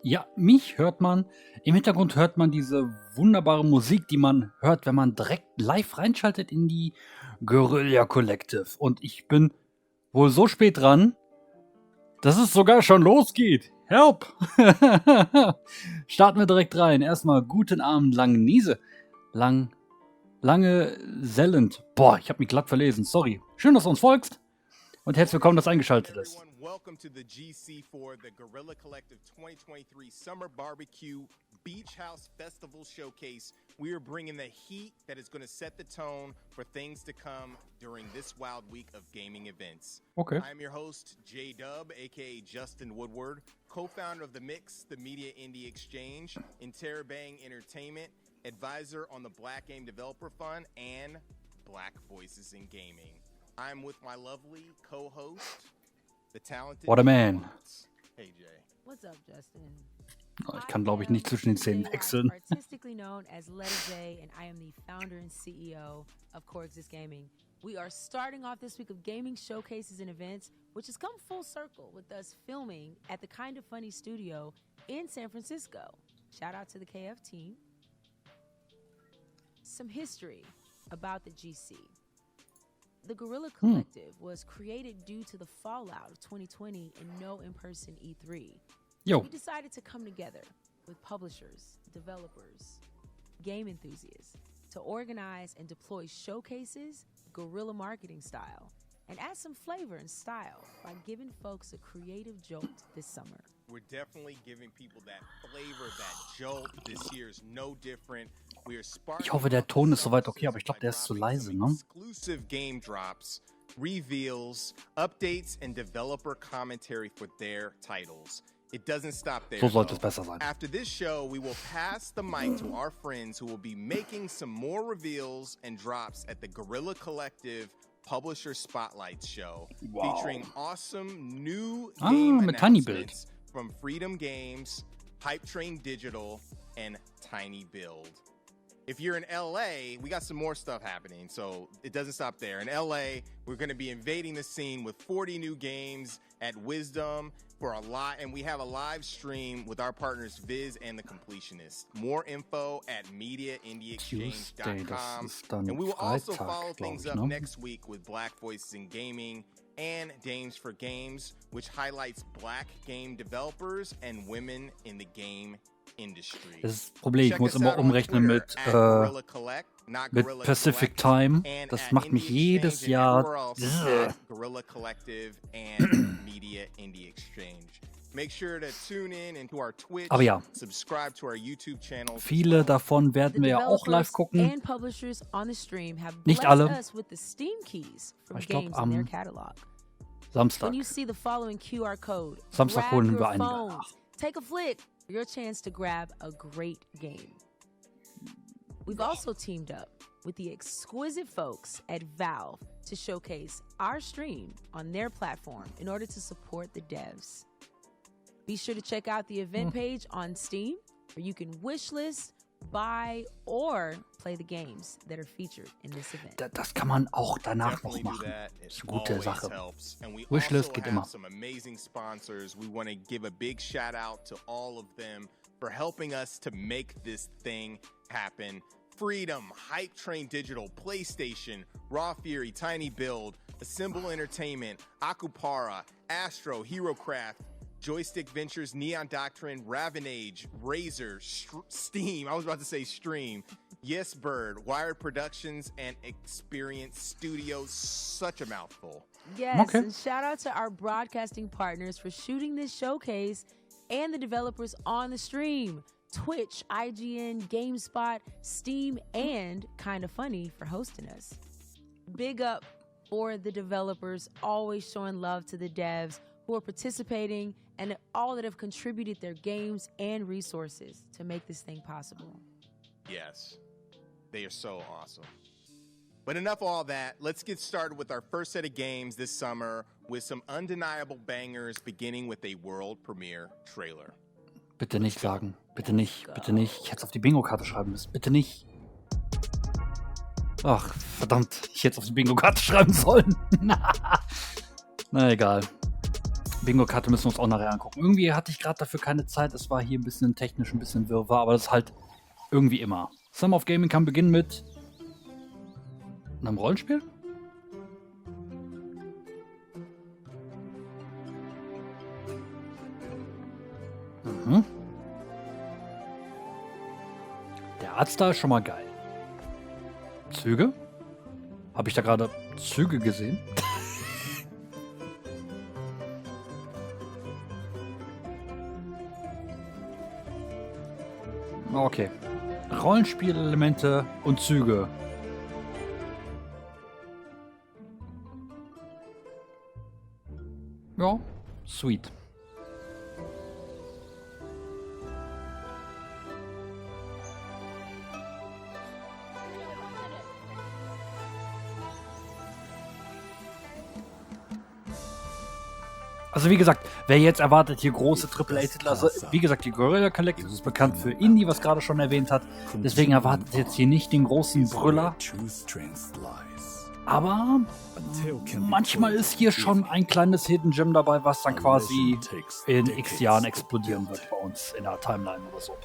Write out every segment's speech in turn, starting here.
Ja, mich hört man. Im Hintergrund hört man diese wunderbare Musik, die man hört, wenn man direkt live reinschaltet in die Guerillia Collective. Und ich bin wohl so spät dran, dass es sogar schon losgeht. Help! Starten wir direkt rein. Erstmal guten Abend, lange Niese. Lange Sellend. Boah, ich habe mich glatt verlesen. Sorry. Schön, dass du uns folgst. Und herzlich willkommen, dass du eingeschaltet ist. Welcome to the GC for the Guerillia Collective 2023 Summer Barbecue Beach House Festival Showcase. We are bringing the heat that is going to set the tone for things to come during this wild week of gaming events. Okay. I'm your host, J-Dub, aka Justin Woodward, co-founder of The Mix, the Media Indie Exchange, Interrobang Entertainment, advisor on the Black Game Developer Fund, and Black Voices in Gaming. I'm with my lovely co-host, the talented... What a man. Hey, Jay. What's up, Justin? Oh, ich kann, glaube ich, nicht zwischen den Szenen wechseln. Artistically known as Letter J, and I am the founder and CEO of Coexist Gaming. We are starting off this week of gaming showcases and events, which has come full circle with us filming at the Kind of Funny studio in San Francisco. Shout out to the KF team. Some history about the GC. The Guerillia Collective was created due to the fallout of 2020 and no in-person E3. Yo. We decided to come together with publishers, developers, game enthusiasts to organize and deploy showcases, guerrilla marketing style, and add some flavor and style by giving folks a creative jolt this summer. We're definitely giving people that flavor, that jolt. This year is no different. We are sparking. Ich hoffe, der Ton ist soweit okay, aber ich glaube, der ist zu leise, ne? Exclusive game drops, reveals, updates, and developer commentary for their titles. It doesn't stop there. So sollte es besser sein. After this show, we will pass the mic to our friends who will be making some more reveals and drops at the Guerillia Collective Publisher Spotlight Show, featuring awesome new game mit Tiny Build. announcements from Freedom Games, Hype Train Digital, and Tiny Build. If you're in LA, we got some more stuff happening, so it doesn't stop there. In LA, we're going to be invading the scene with 40 new games at Wisdom for a lot, and we have a live stream with our partners Viz and the Completionists. More info at mediaindieexchange.com. And we will also follow things up next week with Black Voices in Gaming and Dames for Games, which highlights Black game developers and women in the game industry. Das ist das Problem, ich muss immer umrechnen mit Pacific Time. Das macht mich jedes Jahr... Guerillia Collective and Media Indie Exchange. Make sure to tune in into our Twitch, Aber ja, subscribe to our YouTube channel. viele davon werden wir ja auch live gucken. And publishers on the stream have Nicht alle. us with the Steam keys from Ich glaube, games in their catalog. Samstag. When you see the following QR code, Samstag grab holen your wir einige phones, nach. take a flick, your chance to grab a great game. We've also teamed up with the exquisite folks at Valve to showcase our stream on their platform in order to support the devs. Be sure to check out the event page on Steam, where you can wishlist, buy, or play the games that are featured in this event. Das kann man auch danach noch machen. Das ist eine gute Sache. Wishlist geht immer. Some amazing sponsors. We want to give a big shout out to all of them for helping us to make this thing happen. Freedom, Hype Train Digital, PlayStation, Raw Fury, Tiny Build, Assemble Entertainment, Akupara, Astro, HeroCraft, Joystick Ventures, Neon Doctrine, Ravenage, Razer, Steam, I was about to say Stream, Yes Bird, Wired Productions, and Experience Studios. Such a mouthful. Yes, Okay. and shout out to our broadcasting partners for shooting this showcase and the developers on the stream. Twitch, IGN, GameSpot, Steam, and Kinda Funny for hosting us. Big up for the developers, always showing love to the devs who are participating and all that have contributed their games and resources to make this thing possible. Yes, they are so awesome. But enough of all that. Let's get started with our first set of games this summer with some undeniable bangers, beginning with a world premiere trailer. Bitte nicht sagen. Bitte nicht. Bitte nicht. Ich hätte es auf die Bingo-Karte schreiben müssen. Bitte nicht. Ach, verdammt. Ich hätte es auf die Bingo-Karte schreiben sollen. Na, egal. Bingo-Karte müssen wir uns auch nachher angucken. Irgendwie hatte ich gerade dafür keine Zeit. Es war hier ein bisschen technisch, ein bisschen wirrwarr, aber das ist halt irgendwie immer. Summer of Gaming kann beginnen mit einem Rollenspiel? Mhm. Der Arzt da ist schon mal geil. Züge? Habe ich da gerade Züge gesehen? Okay. Rollenspielelemente und Züge. Ja, sweet. Also wie gesagt, wer jetzt erwartet hier große AAA-Titel, also wie gesagt, die Guerilla Collective ist bekannt für Indie, was gerade schon erwähnt hat. Deswegen erwartet jetzt hier nicht den großen Brüller. Aber manchmal ist hier schon ein kleines Hidden Gem dabei, was dann quasi in x Jahren explodieren wird bei uns in der Timeline oder so.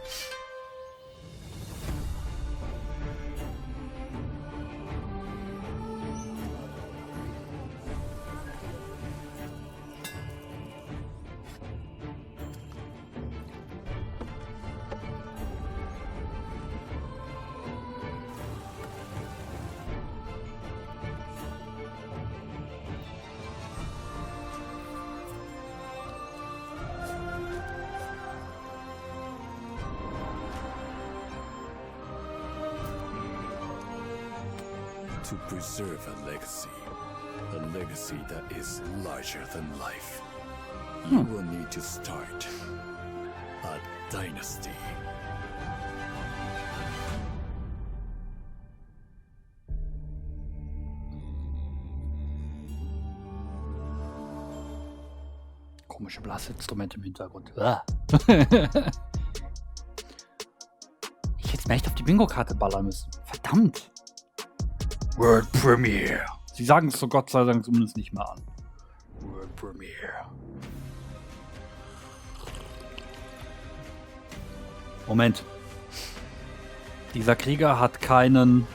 To preserve a legacy that is larger than life. You will need to start a dynasty. Komische Blasinstrumente im Hintergrund. Ich hätte mir echt auf die Bingo-Karte ballern müssen. Verdammt. World Premiere. Sie sagen es so Gott sei Dank zumindest nicht mehr an. World Premiere. Moment. Dieser Krieger hat kein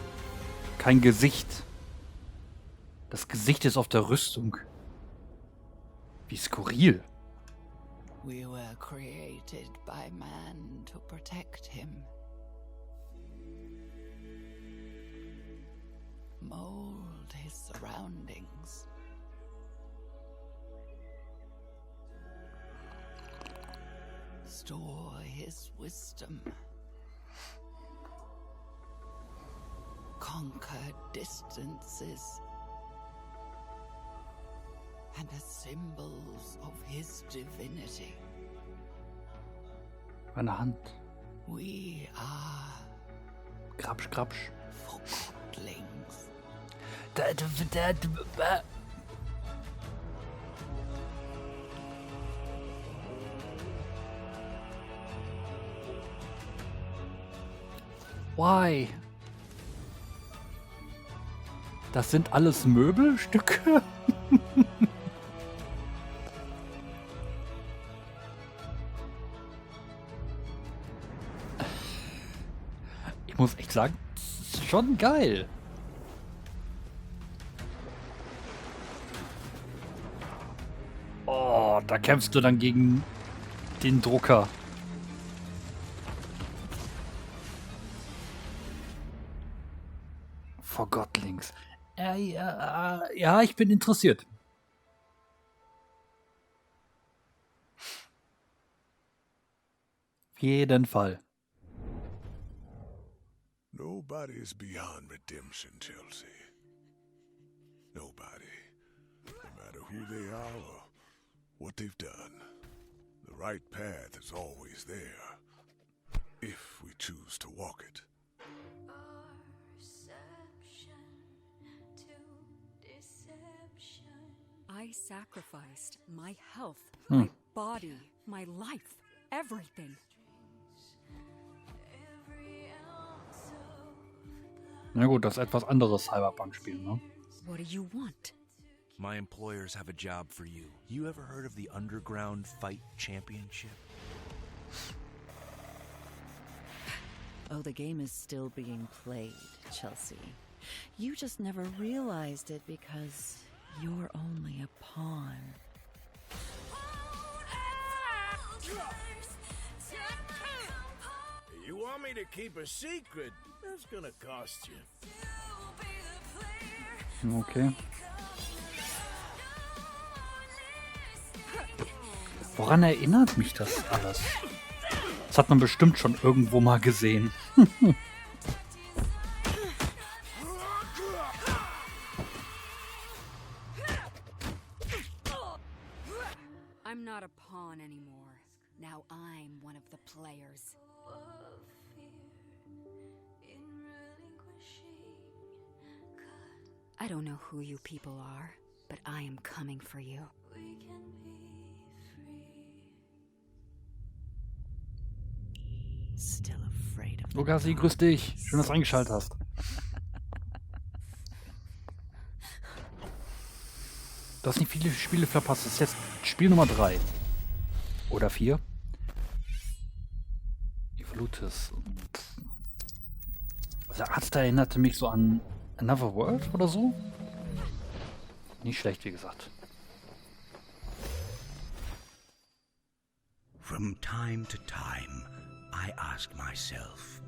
Gesicht. Das Gesicht ist auf der Rüstung. Wie skurril. We were created by man to protect him. Mold his surroundings. Store his wisdom. Conquer distances. And as symbols of his divinity. Eine Hand. We are Krapsch, krapsch. Forgotlings. Why? Das sind alles Möbelstücke? Ich muss echt sagen, das ist schon geil. Oh, da kämpfst du dann gegen den Drucker. Forgotlings. Ja, ich bin interessiert. Auf jeden Fall. Nobody's beyond redemption, Chelsea. Nobody. No matter who they are or what they've done. The right path is always there. If we choose to walk it. I sacrificed my health, my body, my life, everything. Na gut, das ist etwas anderes Cyberpunk-Spiel, ne? What do you want? my employers have a job for you. You ever heard of the Underground Fight Championship? Oh, the game is still being played, Chelsea. You just never realized it because you're only a pawn. You want me to keep a secret? That's gonna cost you. Okay. Woran erinnert mich das alles? Das hat man bestimmt schon irgendwo mal gesehen. I'm not a pawn anymore. Now I'm one of the players. I don't know who you people are, but I am coming for you. Still afraid of Lugasi, grüß dich. Schön, dass du eingeschaltet hast. Du hast nicht viele Spiele verpasst. Das ist jetzt Spiel Nummer 3. Oder 4. Evolutus. Also Arzt erinnerte mich so an Another World oder so. Nicht schlecht, wie gesagt. From time to time, I ask myself,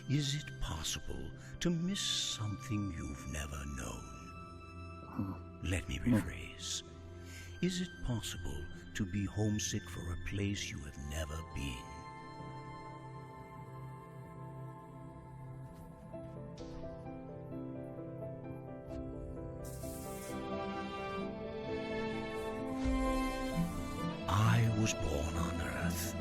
is it possible to miss something you've never known? Let me rephrase. Is it possible to be homesick for a place you have never been? I was born on Earth,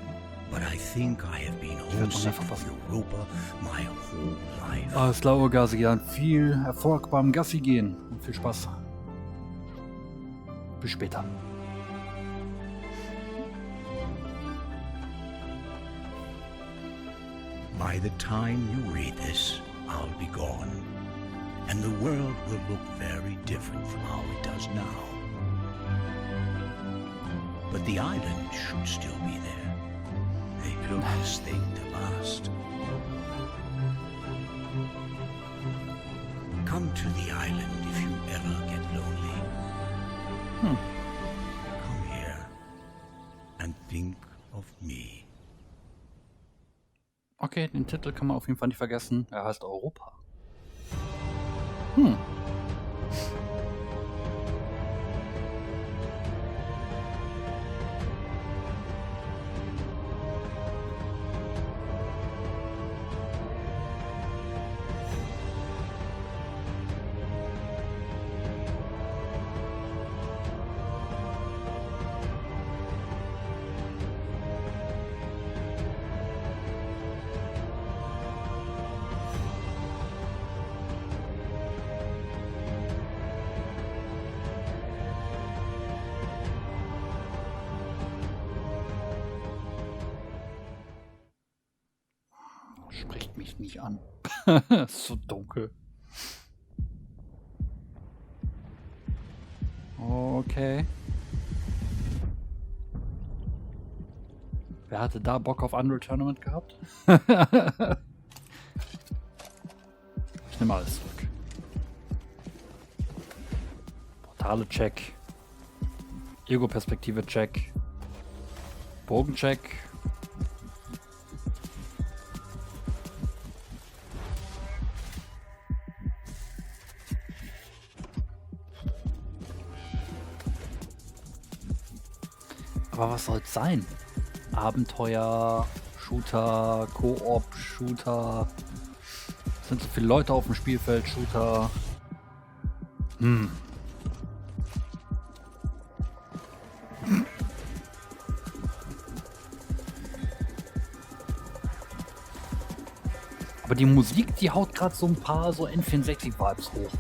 but I think I have been homesick for Europa my whole life. Alles klar, Lugasi, dann viel Erfolg beim Gassi gehen und viel Spaß. Bis später. By the time you read this, I'll be gone, and the world will look very different from how it does now. But the island should still be there. They built this thing to last. Come to the island if you ever get lonely. Come here and think of me. Okay, den Titel kann man auf jeden Fall nicht vergessen. Er heißt Europa. Spricht mich nicht an. Ist so dunkel. Okay. Wer hatte da Bock auf Unreal Tournament gehabt? Ich nehme alles zurück. Portale check. Ego-Perspektive check. Bogen check. Aber was soll es sein? Abenteuer, Shooter, Koop, Shooter. Es sind so viele Leute auf dem Spielfeld, Shooter. Aber die Musik, die haut gerade so ein paar so N64-Vibes hoch.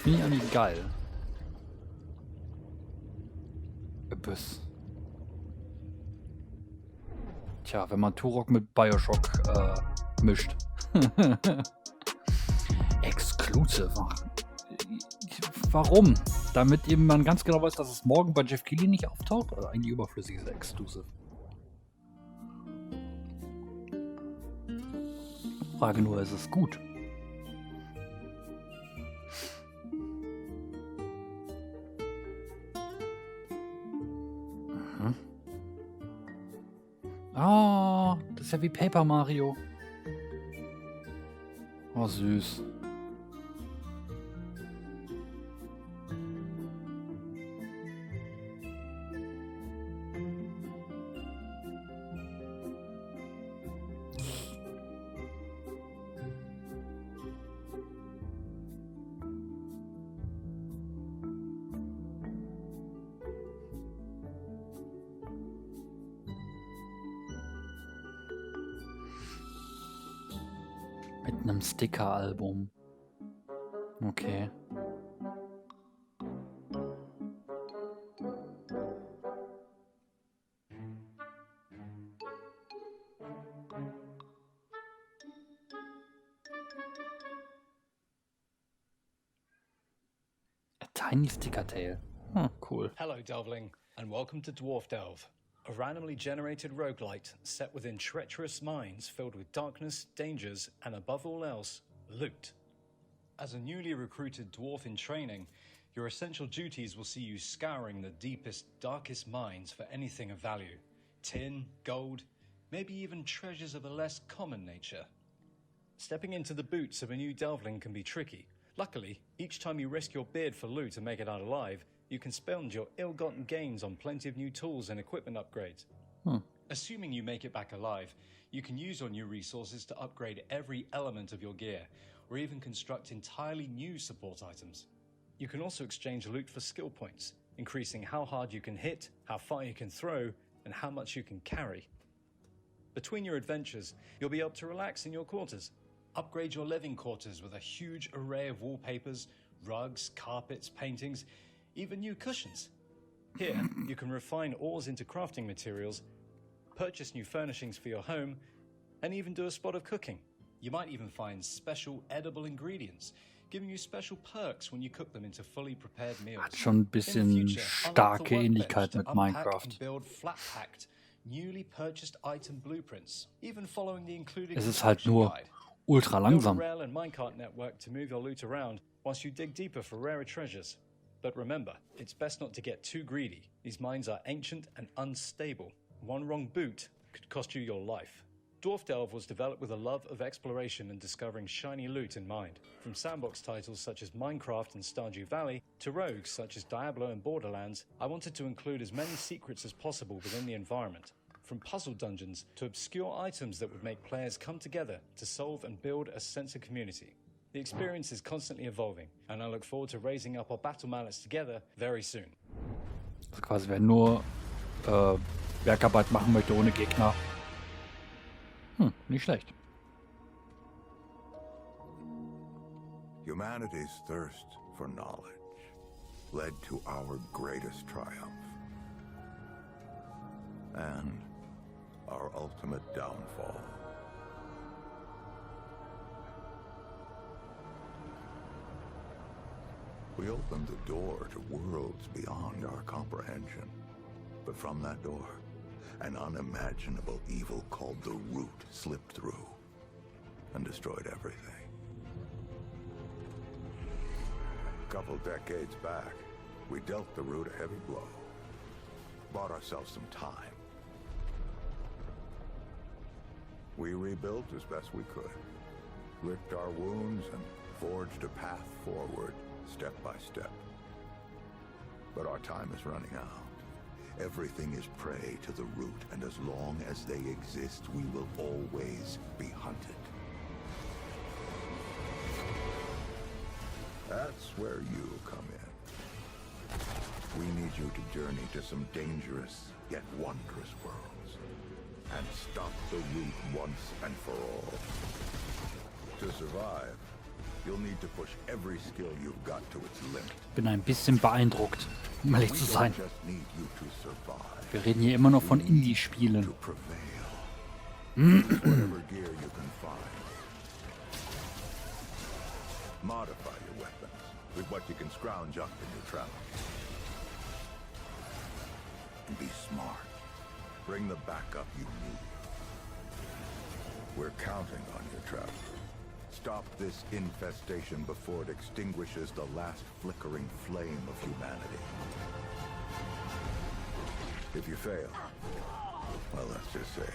Finde ich eigentlich geil. Abyss. Tja, wenn man Turok mit Bioshock mischt. Exclusive. Warum? damit eben man ganz genau weiß, dass es morgen bei Jeff Keighley nicht auftaucht. Also eigentlich überflüssiges Exclusive. Frage nur, ist es gut? Mhm. Oh, das ist ja wie Paper Mario. Oh, süß. Mit einem Sticker-Album. Okay. A tiny sticker tail. Cool. Hello, Delvling, and welcome to Dwarf Delve, a randomly generated roguelite set within treacherous mines filled with darkness, dangers, and above all else, loot. As a newly recruited dwarf in training, your essential duties will see you scouring the deepest, darkest mines for anything of value. Tin, gold, maybe even treasures of a less common nature. Stepping into the boots of a new Delvling can be tricky. Luckily, each time you risk your beard for loot and make it out alive, you can spend your ill-gotten gains on plenty of new tools and equipment upgrades. Assuming you make it back alive, you can use your new resources to upgrade every element of your gear, or even construct entirely new support items. You can also exchange loot for skill points, increasing how hard you can hit, how far you can throw, and how much you can carry. Between your adventures, you'll be able to relax in your quarters. Upgrade your living quarters with a huge array of wallpapers, rugs, carpets, paintings, even new cushions. Here, you can refine ores into crafting materials, purchase new furnishings for your home, and even do a spot of cooking. You might even find special edible ingredients, giving you special perks when you cook them into fully prepared meals. Hat schon ein bisschen starke Ähnlichkeit mit Minecraft. Build flat-packed, newly purchased item blueprints, even following the included Es ist halt nur ultra langsam. Build a rail and minecart network to move your loot around whilst you dig deeper for rarer treasures. But remember, it's best not to get too greedy. These mines are ancient and unstable. One wrong boot could cost you your life. Dwarf Delve was developed with a love of exploration and discovering shiny loot in mind. From sandbox titles such as Minecraft and Stardew Valley to rogues such as Diablo and Borderlands, I wanted to include as many secrets as possible within the environment. From puzzle dungeons to obscure items that would make players come together to solve and build a sense of community. The experience is constantly evolving, and I look forward to raising up our battle mallets together very soon. Also quasi, wer nur Werkarbeit machen möchte ohne Gegner. Nicht schlecht. Humanity's thirst for knowledge led to our greatest triumph and our ultimate downfall. We opened the door to worlds beyond our comprehension. But from that door, an unimaginable evil called the Root slipped through and destroyed everything. A couple decades back, we dealt the Root a heavy blow. Bought ourselves some time. We rebuilt as best we could, licked our wounds and forged a path forward, step by step. But our time is running out. Everything is prey to the Root, and as long as they exist, we will always be hunted. That's where you come in. We need you to journey to some dangerous yet wondrous worlds and stop the Root once and for all. To survive, you'll need to push every skill you've got to its limit. Bin ein bisschen beeindruckt, um ehrlich zu sein. Wir reden hier immer noch von Indie-Spielen. Modify your weapons. We've what you can scrounge up in your travels. And be smart. Bring the backup you need. We're counting on your travel. Stop this infestation before it extinguishes the last flickering flame of humanity. If you fail, well, let's just say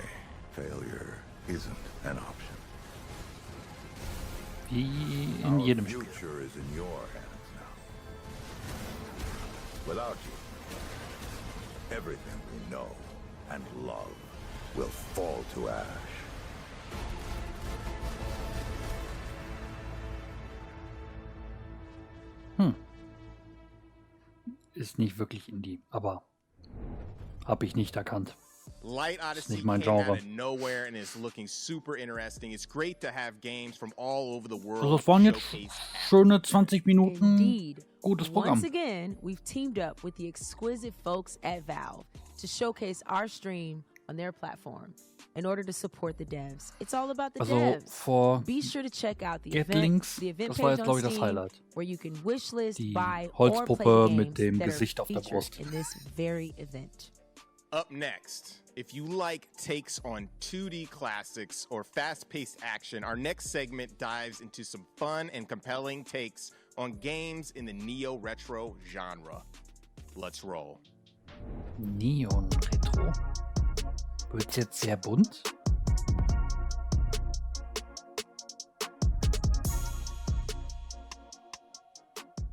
failure isn't an option. Wie in jedem Our Spiel. future is in your hands now. Without you, everything we know and love will fall to ash. Ist nicht wirklich Indie, aber habe ich nicht erkannt. Light Odyssey nicht mein came Genre. out of nowhere and is looking super interesting. It's great to have games from all over the world. Also es waren jetzt showcased. schöne 20 Minuten. Indeed. Gutes Programm. Once again, we've teamed up with the exquisite folks at Valve to showcase our stream on their platform in order to support the devs. It's all about the Also devs. vor Be sure to check out the Forgotlings, event das war page jetzt on glaube ich das Steam, Highlight. where you can wishlist, Die buy, or play Holzpuppe the mit games dem that are Gesicht auf der featured Brust. in this very event. Up next, if you like takes on 2D classics or fast-paced action, our next segment dives into some fun and compelling takes on games in the neo-retro genre. Let's roll. Neon-Retro. Wird's jetzt sehr bunt?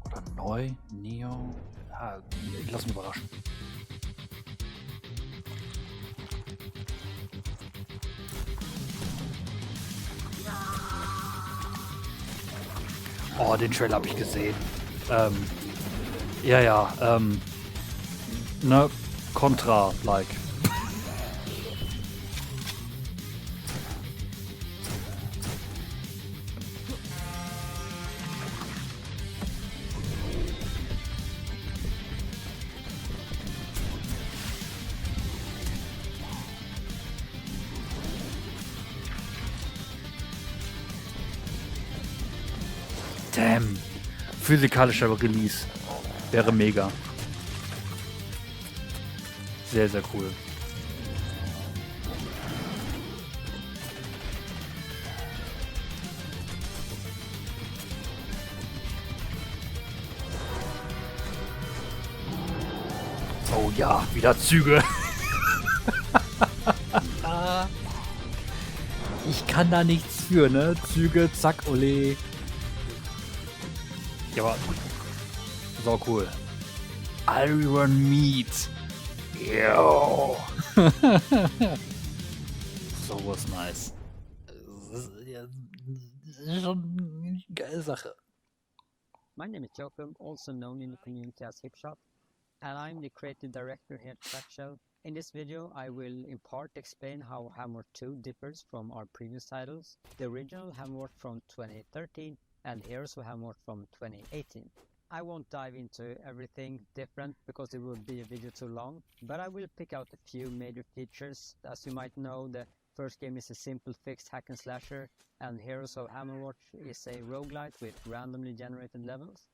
Oder neu? Neo? Ja, ich lass mich überraschen. Oh, den Trailer habe ich gesehen. Ne, Contra-like. Damn. Physikalischer Release. Wäre mega. Sehr, sehr cool. Oh ja, wieder Züge. Ich kann da nichts für, ne? Züge, zack, ole. Ja, aber so cool. Iron Meat. Yo. So was nice. Das ist schon eine geile Sache. My name is Jacob, also known in the community as Hipshot, and I'm the creative director here at Couchschau. In this video, I will in part explain how Hammerwatch 2 differs from our previous titles, the original Hammerwatch from 2013 and Heroes of Hammerwatch from 2018. I won't dive into everything different because it would be a video too long, but I will pick out a few major features. As you might know, the first game is a simple fixed hack and slasher, and Heroes of Hammerwatch is a roguelite with randomly generated levels.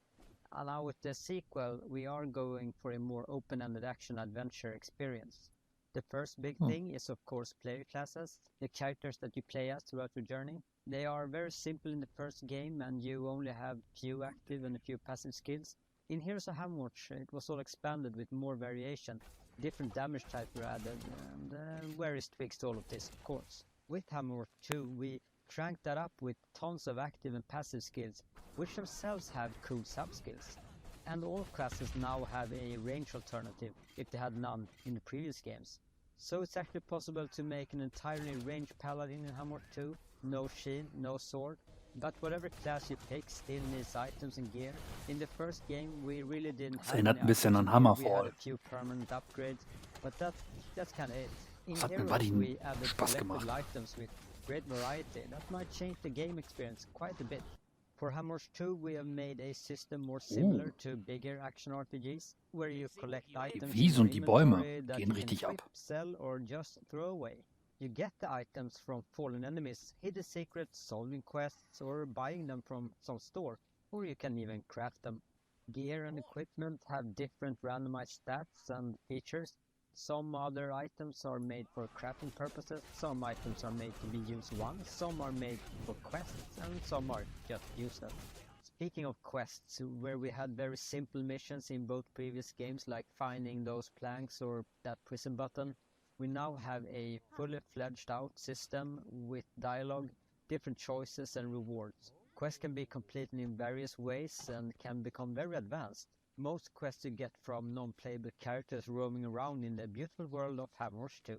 And now with the sequel, we are going for a more open-ended action-adventure experience. The first big thing is of course player classes, the characters that you play as throughout your journey. They are very simple in the first game and you only have few active and a few passive skills. In Heroes of Hammerwatch it was all expanded with more variation, different damage types were added and various tweaks to all of this of course. With Hammerwatch 2 we cranked that up with tons of active and passive skills, which themselves have cool sub-skills. And all classes now have a range alternative if they had none in the previous games. So it's actually possible to make an entirely ranged paladin in Hammerwatch 2, no shield, no sword, but whatever class you pick still needs items and gear. In the first game we really didn't have Erinnert ein any bisschen an items and gear. We Hammerfall. had a few permanent upgrades, but that's kinda it. In Das hat mir Heroes bei denen we added Spaß collectible gemacht. items with great variety. That might change the game experience quite a bit. For Hammerwatch 2 we have made a system more similar to bigger action RPGs, where you collect items Wies in und die your Bäume inventory that gehen you can richtig equip, ab. sell or just throw away. You get the items from fallen enemies, hidden secrets, solving quests or buying them from some store, or you can even craft them. gear and equipment have different randomized stats and features. Some other items are made for crafting purposes, some items are made to be used once, some are made for quests, and some are just useless. Speaking of quests, where we had very simple missions in both previous games, like finding those planks or that prison button, we now have a fully fledged out system with dialogue, different choices and rewards. Quests can be completed in various ways and can become very advanced. Most quests you get from non-playable characters roaming around in the beautiful world of Hammerwatch 2.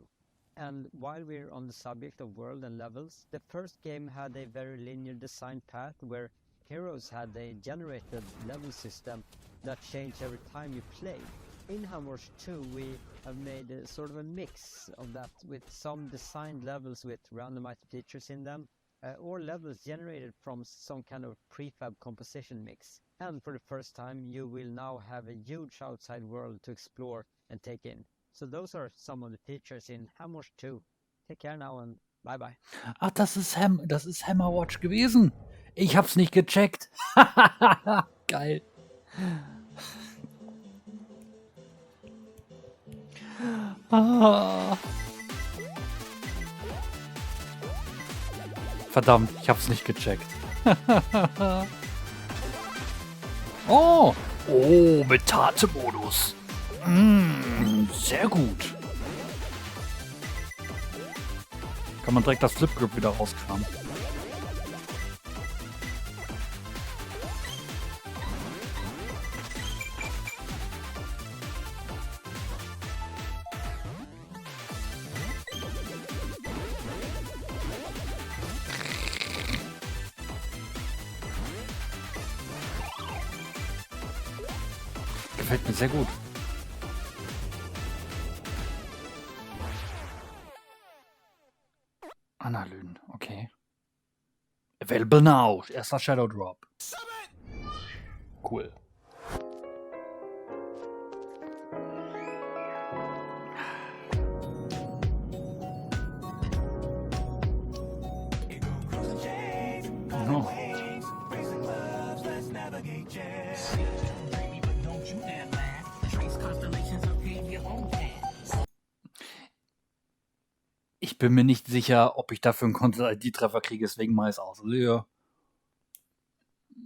And while we're on the subject of world and levels, the first game had a very linear design path where heroes had a generated level system that changed every time you played. In Hammerwatch 2 we have made a sort of a mix of that, with some designed levels with randomized features in them, or levels generated from some kind of prefab composition mix. And for the first time you will now have a huge outside world to explore and take in. So those are some of the features in Hammerwatch 2. Take care now and bye bye. Ach, das ist Hammerwatch gewesen. Ich hab's nicht gecheckt. Geil. Ah. Verdammt, ich hab's nicht gecheckt. Oh, mit Tate-Modus. Sehr gut. Kann man direkt das Flip-Grip wieder rauskramen. Gefällt mir sehr gut. Analysen, okay. Available now. Erster Shadow Drop. Cool. Oh. Ich bin mir nicht sicher, ob ich dafür einen Content-ID-Treffer kriege, deswegen mache ich es aus. Also ihr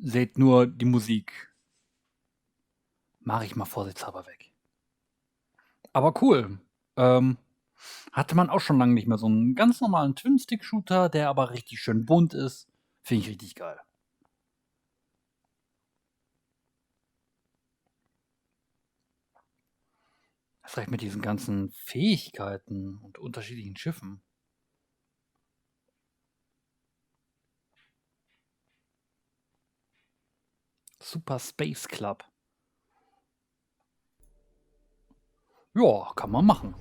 seht nur die Musik. Mache ich mal vorsichtshalber weg. Aber cool. Hatte man auch schon lange nicht mehr so einen ganz normalen Twin-Stick-Shooter, der aber richtig schön bunt ist. Finde ich richtig geil. Vielleicht mit diesen ganzen Fähigkeiten und unterschiedlichen Schiffen. Super Space Club. Ja, kann man machen.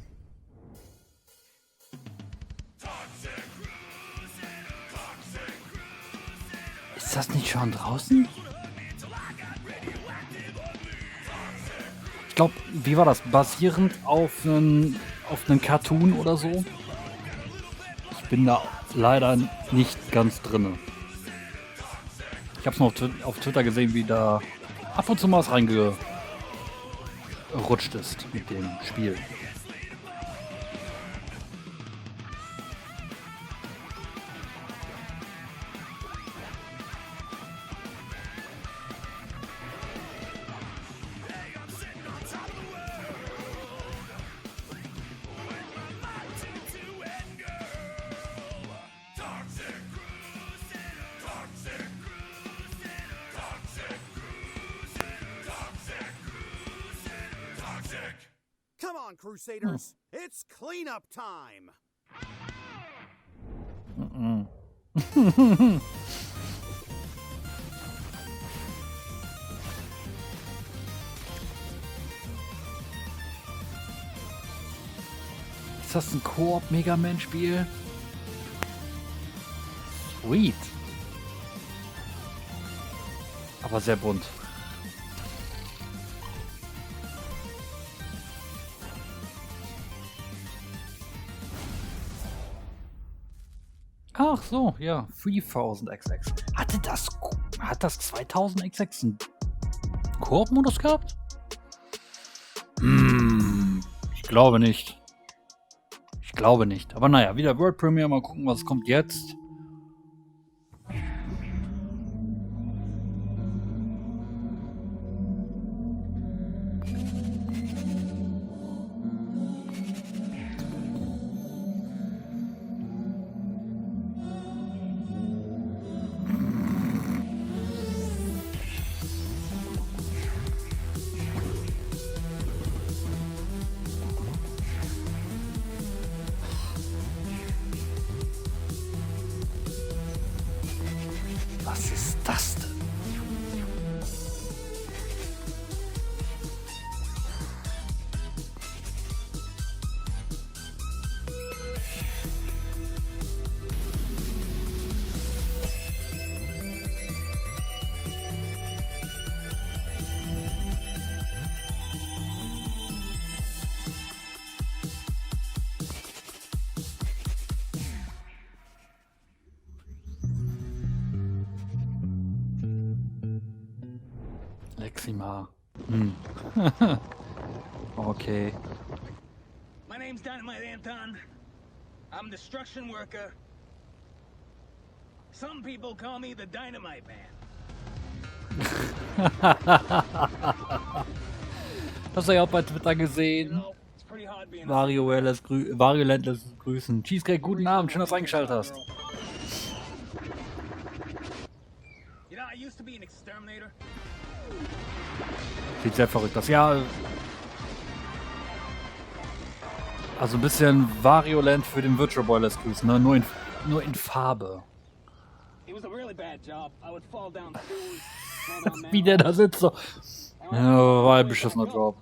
Ist das nicht schon draußen? Ich glaube, wie war das? Basierend auf einen Cartoon oder so? Ich bin da leider nicht ganz drinne. Ich habe es noch auf Twitter gesehen, wie da ab und zu mal was reingerutscht ist mit dem Spiel. Come on, Crusaders! It's cleanup time! Ist das ein Koop-Mega-Man-Spiel? Sweet. Aber sehr bunt. Ach so, ja. 3000XX. Hat das 2000XX Koop-Modus gehabt? Ich glaube nicht. Ich glaube nicht. Aber naja, wieder World Premiere. Mal gucken, was kommt jetzt. Was ist das denn? Lexima. Okay. My name's Dynamite Anton. I'm a destruction worker. Some people call me the Dynamite Man. Das habe ich auch bei Twitter gesehen. Vario lässt grüßen. Cheesecake, guten Abend. Schön, dass du eingeschaltet hast. You know, I used to be an exterminator. Sieht sehr verrückt aus. Ja. Also ein bisschen Variolent für den Virtual Boy lässt grüßen, ne? Nur in Farbe. Wie der da sitzt so. Ja, war ein beschissener Job.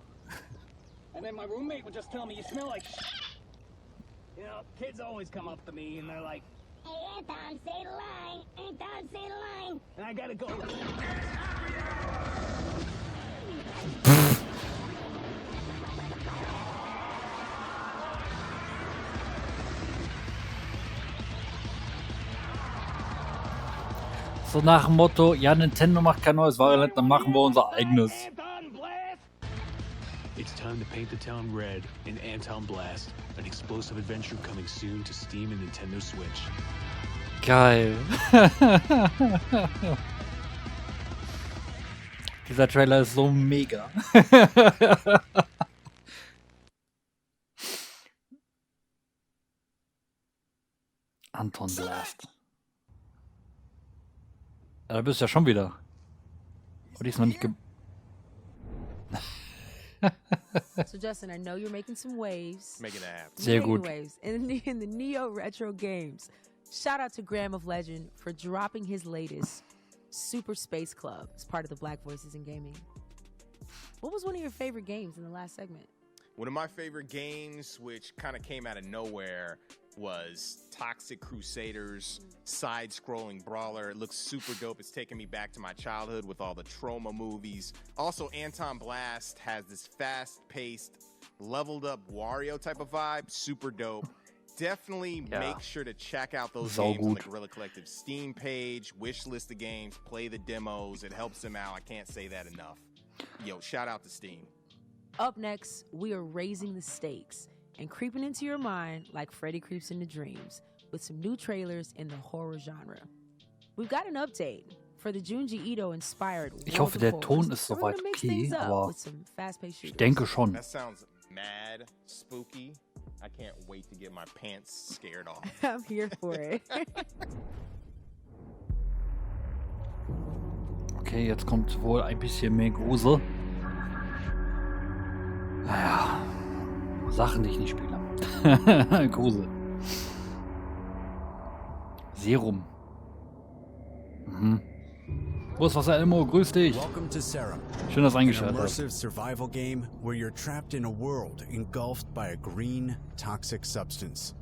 And then my roommate would just tell me, you smell like shit. You know, kids always come up to me and they're like, hey Anton, say the line. Anton, say the line. And I gotta go. So nach dem Motto, ja, Nintendo macht kein neues Variant, dann machen wir unser eigenes. It's time to paint the town red in Anton Blast, an explosive adventure coming soon to Steam and Nintendo Switch. Geil. Dieser Trailer ist so mega. Anton Blast. Ja, da bist du ja schon wieder. Und die ist noch nicht So Justin, I know you're making some waves. Making it happen. Sehr gut. Waves in the Neo Retro games. Shout out to Graham of Legend for dropping his latest, Super Space Club, as part of the Black Voices in Gaming. What was one of your favorite games in the last segment? One of my favorite games, which kind of came out of nowhere, was Toxic Crusaders, side-scrolling brawler. It looks super dope. It's taking me back to my childhood with all the Trauma movies. Also, Anton Blast has this fast-paced, leveled-up Wario type of vibe. Super dope. Definitely make sure to check out those games on the Guerrilla Collective Steam page, wish list the games, play the demos. It helps them out. I can't say that enough. Yo, shout out to Steam. Up next, we are raising the stakes and creeping into your mind like Freddy creeps into dreams with some new trailers in the horror genre. We've got an update for the Junji Ito-inspired Ich hoffe, der Ton ist soweit okay, aber ich denke schon. That sounds mad spooky. I can't wait to get my pants scared off. I'm here for it. Okay, jetzt kommt wohl ein bisschen mehr Grusel. Naja, Sachen, die ich nicht spiele. Grusel. Serum. Wo ist Wasser, Elmo? Grüß dich. Welcome to Serum. Schön, dass du eingeschaltet An hast. immersive survival game where you're trapped in a world engulfed by a green, toxic substance.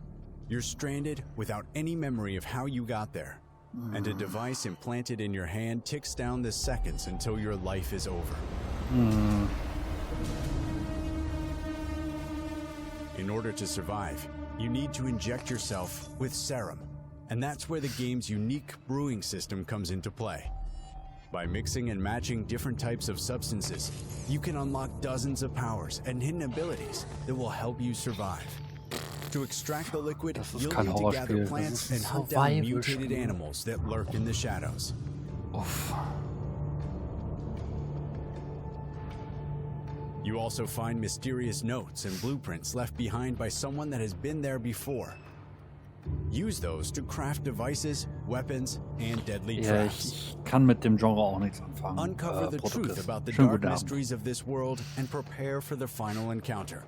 You're stranded without any memory of how you got there. And a device implanted in your hand ticks down the seconds until your life is over. In order to survive, you need to inject yourself with serum. And that's where the game's unique brewing system comes into play. By mixing and matching different types of substances, you can unlock dozens of powers and hidden abilities that will help you survive. To extract the liquid, you'll need to gather plants and hunt down mutated animals that lurk in the shadows. Uff. You also find mysterious notes and blueprints left behind by someone that has been there before. Use those to craft devices, weapons, and deadly traps. Ich kann mit dem Genre auch nichts anfangen. Uncover the truth about the Schönen dark guten Abend. mysteries of this world and prepare for the final encounter.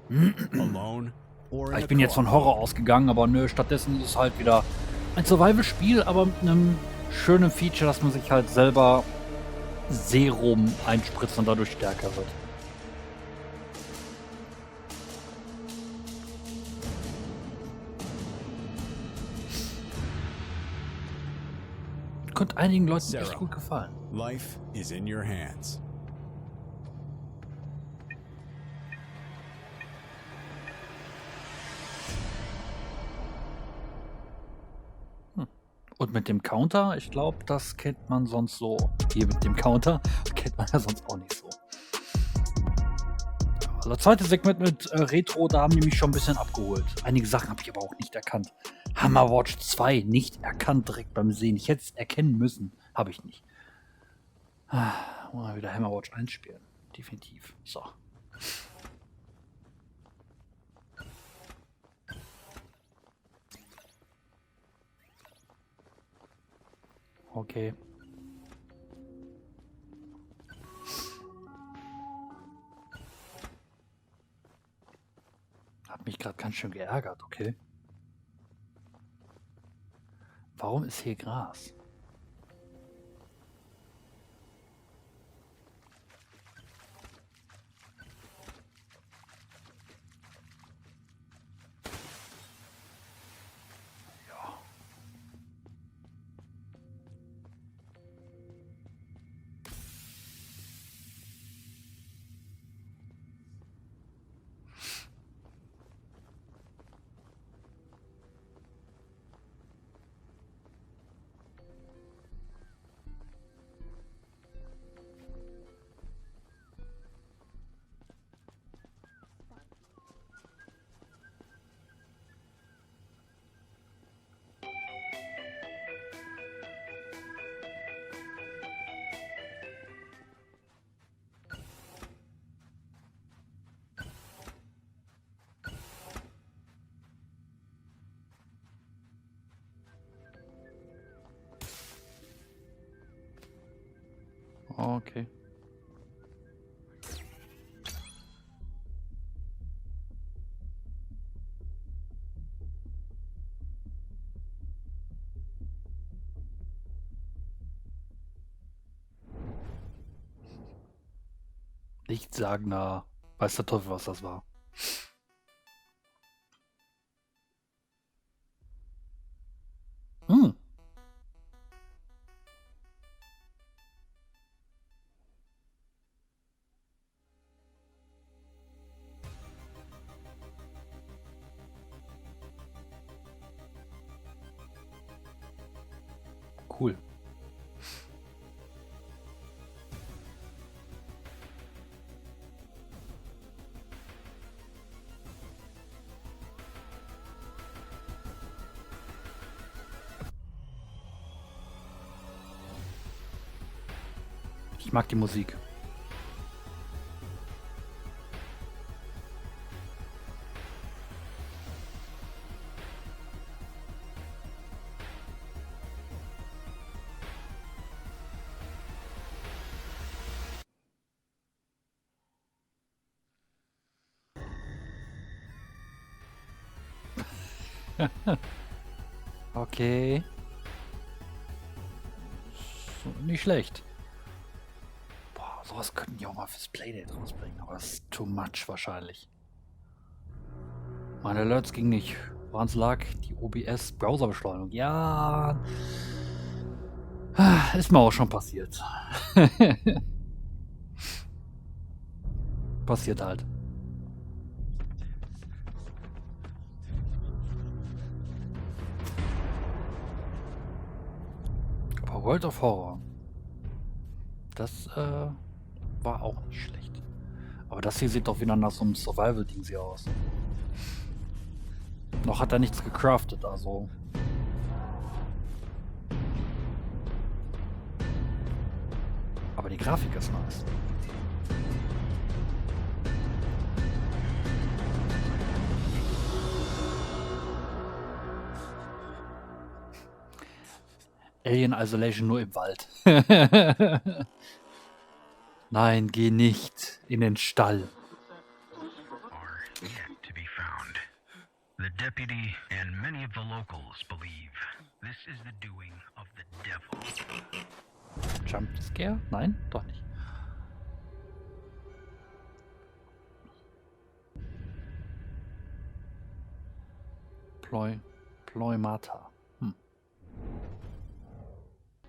Alone or in Ich a bin jetzt von Horror ausgegangen, aber nö, stattdessen ist es halt wieder ein Survival-Spiel, aber mit einem schönen Feature, dass man sich halt selber Serum einspritzt und dadurch stärker wird. Könnte einigen Leuten echt gut gefallen. Life is in your hands. Und mit dem Counter, ich glaube, das kennt man sonst so. Hier mit dem Counter kennt man ja sonst auch nicht so. Also das zweite Segment mit Retro, da haben die mich schon ein bisschen abgeholt. Einige Sachen habe ich aber auch nicht erkannt. Hammerwatch 2 nicht erkannt direkt beim Sehen. Ich hätte es erkennen müssen. Habe ich nicht. Mal wieder Hammerwatch 1 spielen. Definitiv. So. Okay. Hat mich gerade ganz schön geärgert, okay. Warum ist hier Gras? Ja. Okay. Nicht sagen, na, weiß der Teufel, was das war. Hm. Cool. Ich mag die Musik. Okay. So, nicht schlecht. Boah, sowas könnten die auch mal fürs Playdate rausbringen, aber das ist too much wahrscheinlich. Meine Alerts ging nicht. Woran es lag? Die OBS-Browserbeschleunigung. Ja. Ist mir auch schon passiert. Passiert halt. Aber World of Horror. Das war auch nicht schlecht. Aber das hier sieht doch wieder nach so einem Survival-Ding hier aus. Noch hat er nichts gecraftet, also. Aber die Grafik ist nice. Alien Isolation nur im Wald. Nein, geh nicht in den Stall. The deputy and many of the locals believe this is the doing of the devil. Jump Scare? Nein, doch nicht. Ploimata.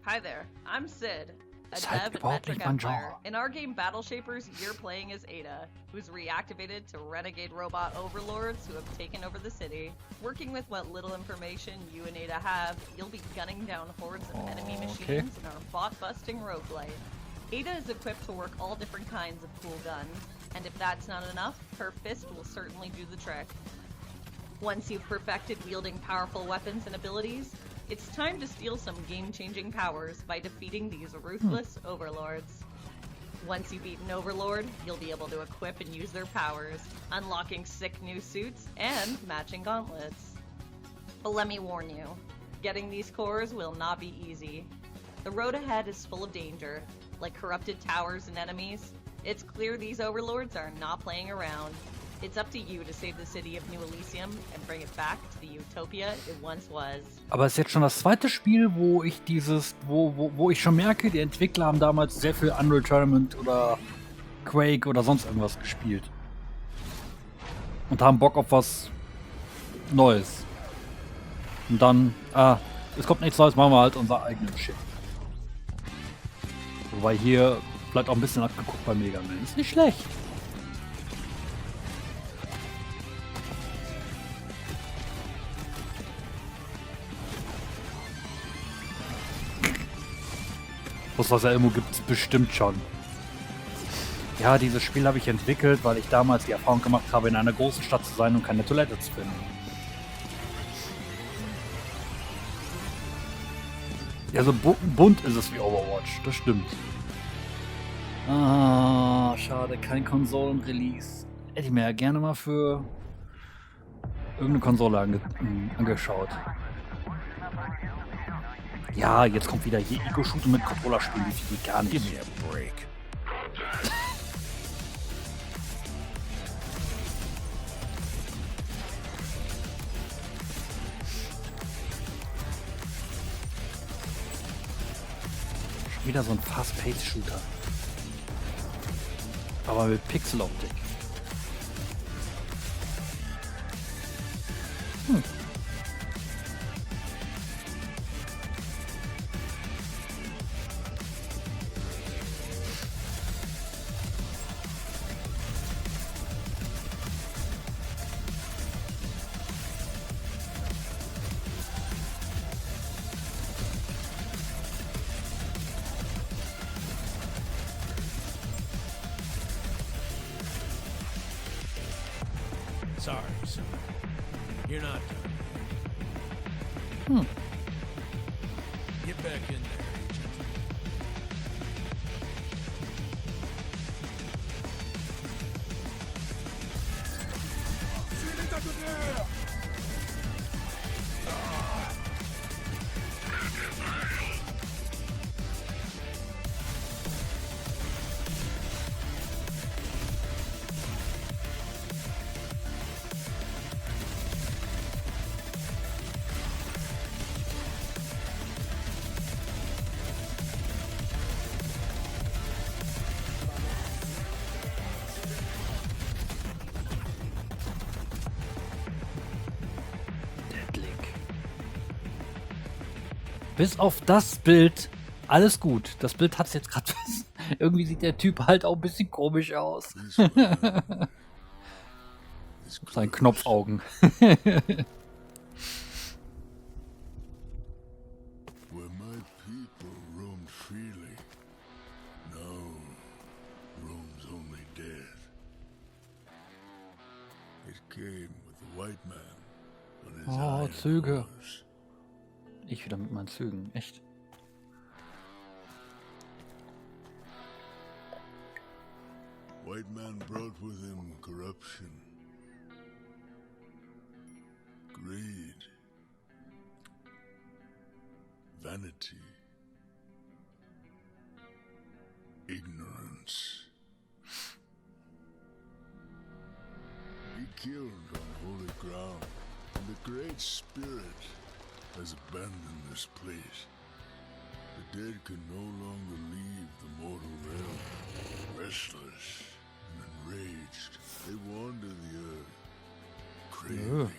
Hi there, I'm Sid, a Ist halt dev and überhaupt metric nicht mein empire. Genre. In our game Battle Shapers, you're playing as Ada, who's reactivated to renegade robot overlords who have taken over the city. Working with what little information you and Ada have, you'll be gunning down hordes of enemy machines in our bot-busting roguelite. Ada is equipped to work all different kinds of cool guns, and if that's not enough, her fist will certainly do the trick. Once you've perfected wielding powerful weapons and abilities, it's time to steal some game-changing powers by defeating these ruthless overlords. Once you beat an overlord, you'll be able to equip and use their powers, unlocking sick new suits and matching gauntlets. But let me warn you, getting these cores will not be easy. The road ahead is full of danger, like corrupted towers and enemies. It's clear these overlords are not playing around. It's up to you to save the city of New Elysium and bring it back to the utopia it once was. Aber es ist jetzt schon das zweite Spiel, wo ich wo ich schon merke, die Entwickler haben damals sehr viel Unreal Tournament oder Quake oder sonst irgendwas gespielt. Und haben Bock auf was Neues. Und dann, es kommt nichts Neues, machen wir halt unser eigenes Shit. Wobei hier bleibt auch ein bisschen abgeguckt bei Mega Man. Ist nicht schlecht. Was er irgendwo gibt es bestimmt schon. Ja, dieses Spiel habe ich entwickelt, weil ich damals die Erfahrung gemacht habe, in einer großen Stadt zu sein und keine Toilette zu finden. Ja, so bunt ist es wie Overwatch, das stimmt. Ah, schade, kein Konsolen-Release. Hätte ich mir ja gerne mal für irgendeine Konsole angeschaut. Ja, jetzt kommt wieder hier Ego-Shooter mit Controller-Spielen, die gar nicht. Give me a break. Schon wieder so ein Fast-Paced-Shooter. Aber mit Pixel-Optik. Sorry, son. You're not done. Get back in there, Agent. Bis auf das Bild, alles gut. Das Bild hat's jetzt gerade. Irgendwie sieht der Typ halt auch ein bisschen komisch aus. Sein Knopfaugen. Where my people roamed freely, now Oh, Züge. Ich wieder mit meinen Zügen, echt. White man brought with him corruption, greed, vanity, ignorance. He killed on holy ground, and the Great Spirit has abandoned this place. The dead can no longer leave the mortal realm. Restless and enraged, they wander the earth, craving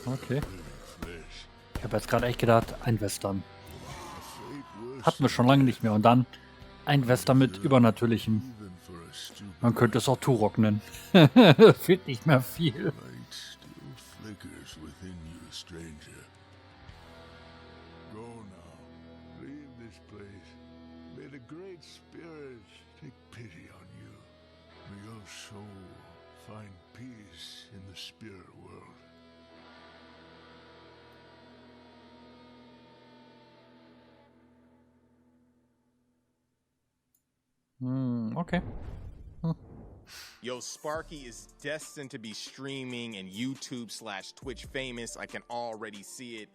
for more Okay. living flesh. Ich habe jetzt gerade echt gedacht, ein Western. Hatten wir schon lange nicht mehr. Und dann ein Western mit Übernatürlichem. Man könnte es auch Turok nennen. Fehlt nicht mehr viel. Light still flickers within you, stranger. Go now. Leave this place. May the Great Spirit take pity on you. May your soul find peace in the spirit world. Okay. Yo, Sparky is destined to be streaming and YouTube/Twitch famous. I can already see it.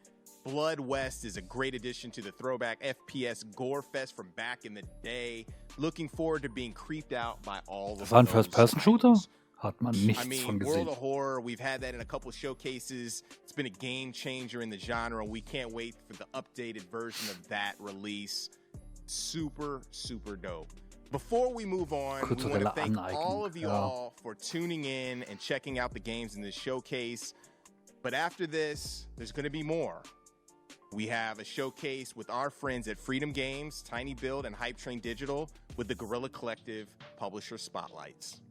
Blood West is a great addition to the throwback FPS gore fest from back in the day. Looking forward to being creeped out by all of Das war ein those First-Person-Shooter? Hat man I nichts mean, von gesehen. World of Horror, we've had that in a couple of showcases. It's been a game changer in the genre. We can't wait for the updated version of that release. Super, super dope. Before we move on, we want to Kulturelle thank Aneignung, all of you ja. all for tuning in and checking out the games in this showcase. But after this, there's going to be more. We have a showcase with our friends at Freedom Games, Tiny Build, and Hype Train Digital with the Guerrilla Collective Publisher Spotlights.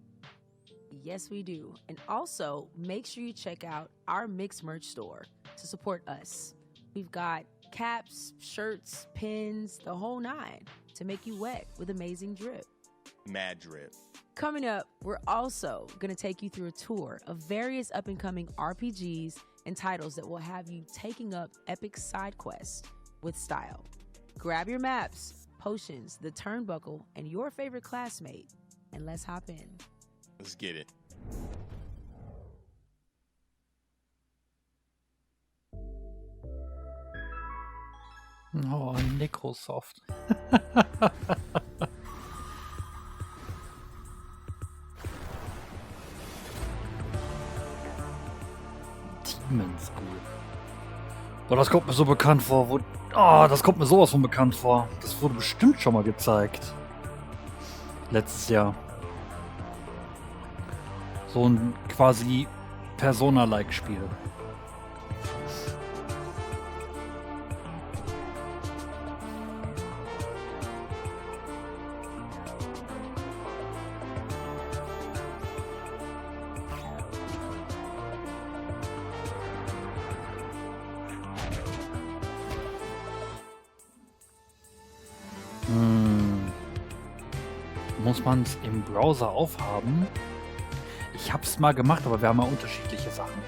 Yes, we do. And also, make sure you check out our mixed merch store to support us. We've got caps, shirts, pins, the whole nine to make you wet with amazing drip. Mad drip. Coming up, we're also going to take you through a tour of various up-and-coming RPGs and titles that will have you taking up epic side quests with style. Grab your maps, potions, the turnbuckle, and your favorite classmate, and let's hop in. Let's get it. Oh, Necrosoft. Demon's School. Boah, das kommt mir so bekannt vor. Das kommt mir sowas von bekannt vor. Das wurde bestimmt schon mal gezeigt. Letztes Jahr. So ein quasi Persona-like-Spiel. Muss man es im Browser aufhaben? Ich hab's mal gemacht, aber wir haben ja unterschiedliche Sachen.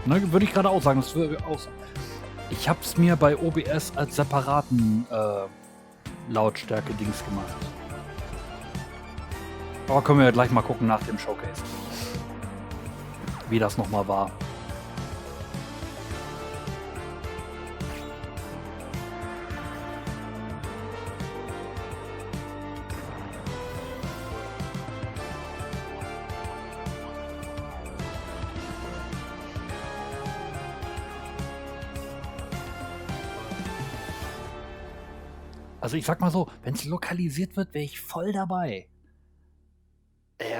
Ne, würde ich gerade auch sagen. Das würde auch sagen. Ich hab's mir bei OBS als separaten Lautstärke-Dings gemacht. Aber können wir ja gleich mal gucken nach dem Showcase. Wie das nochmal war. Also ich sag mal so, wenn es lokalisiert wird, wäre ich voll dabei.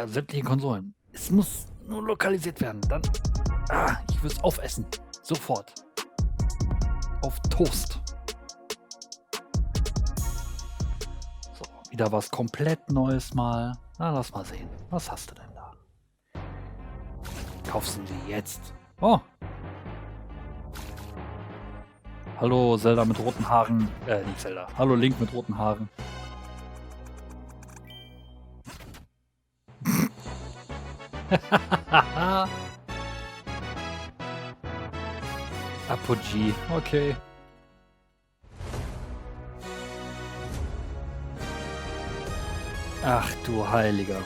Sämtliche Konsolen. Es muss nur lokalisiert werden. Dann. Ich würde es aufessen. Sofort. Auf Toast. So, wieder was komplett Neues mal. Na, lass mal sehen. Was hast du denn da? Kaufst du die jetzt? Oh. Hallo Zelda mit roten Haaren. Nicht Zelda. Hallo Link mit roten Haaren. Apogee, okay. Ach du Heiliger.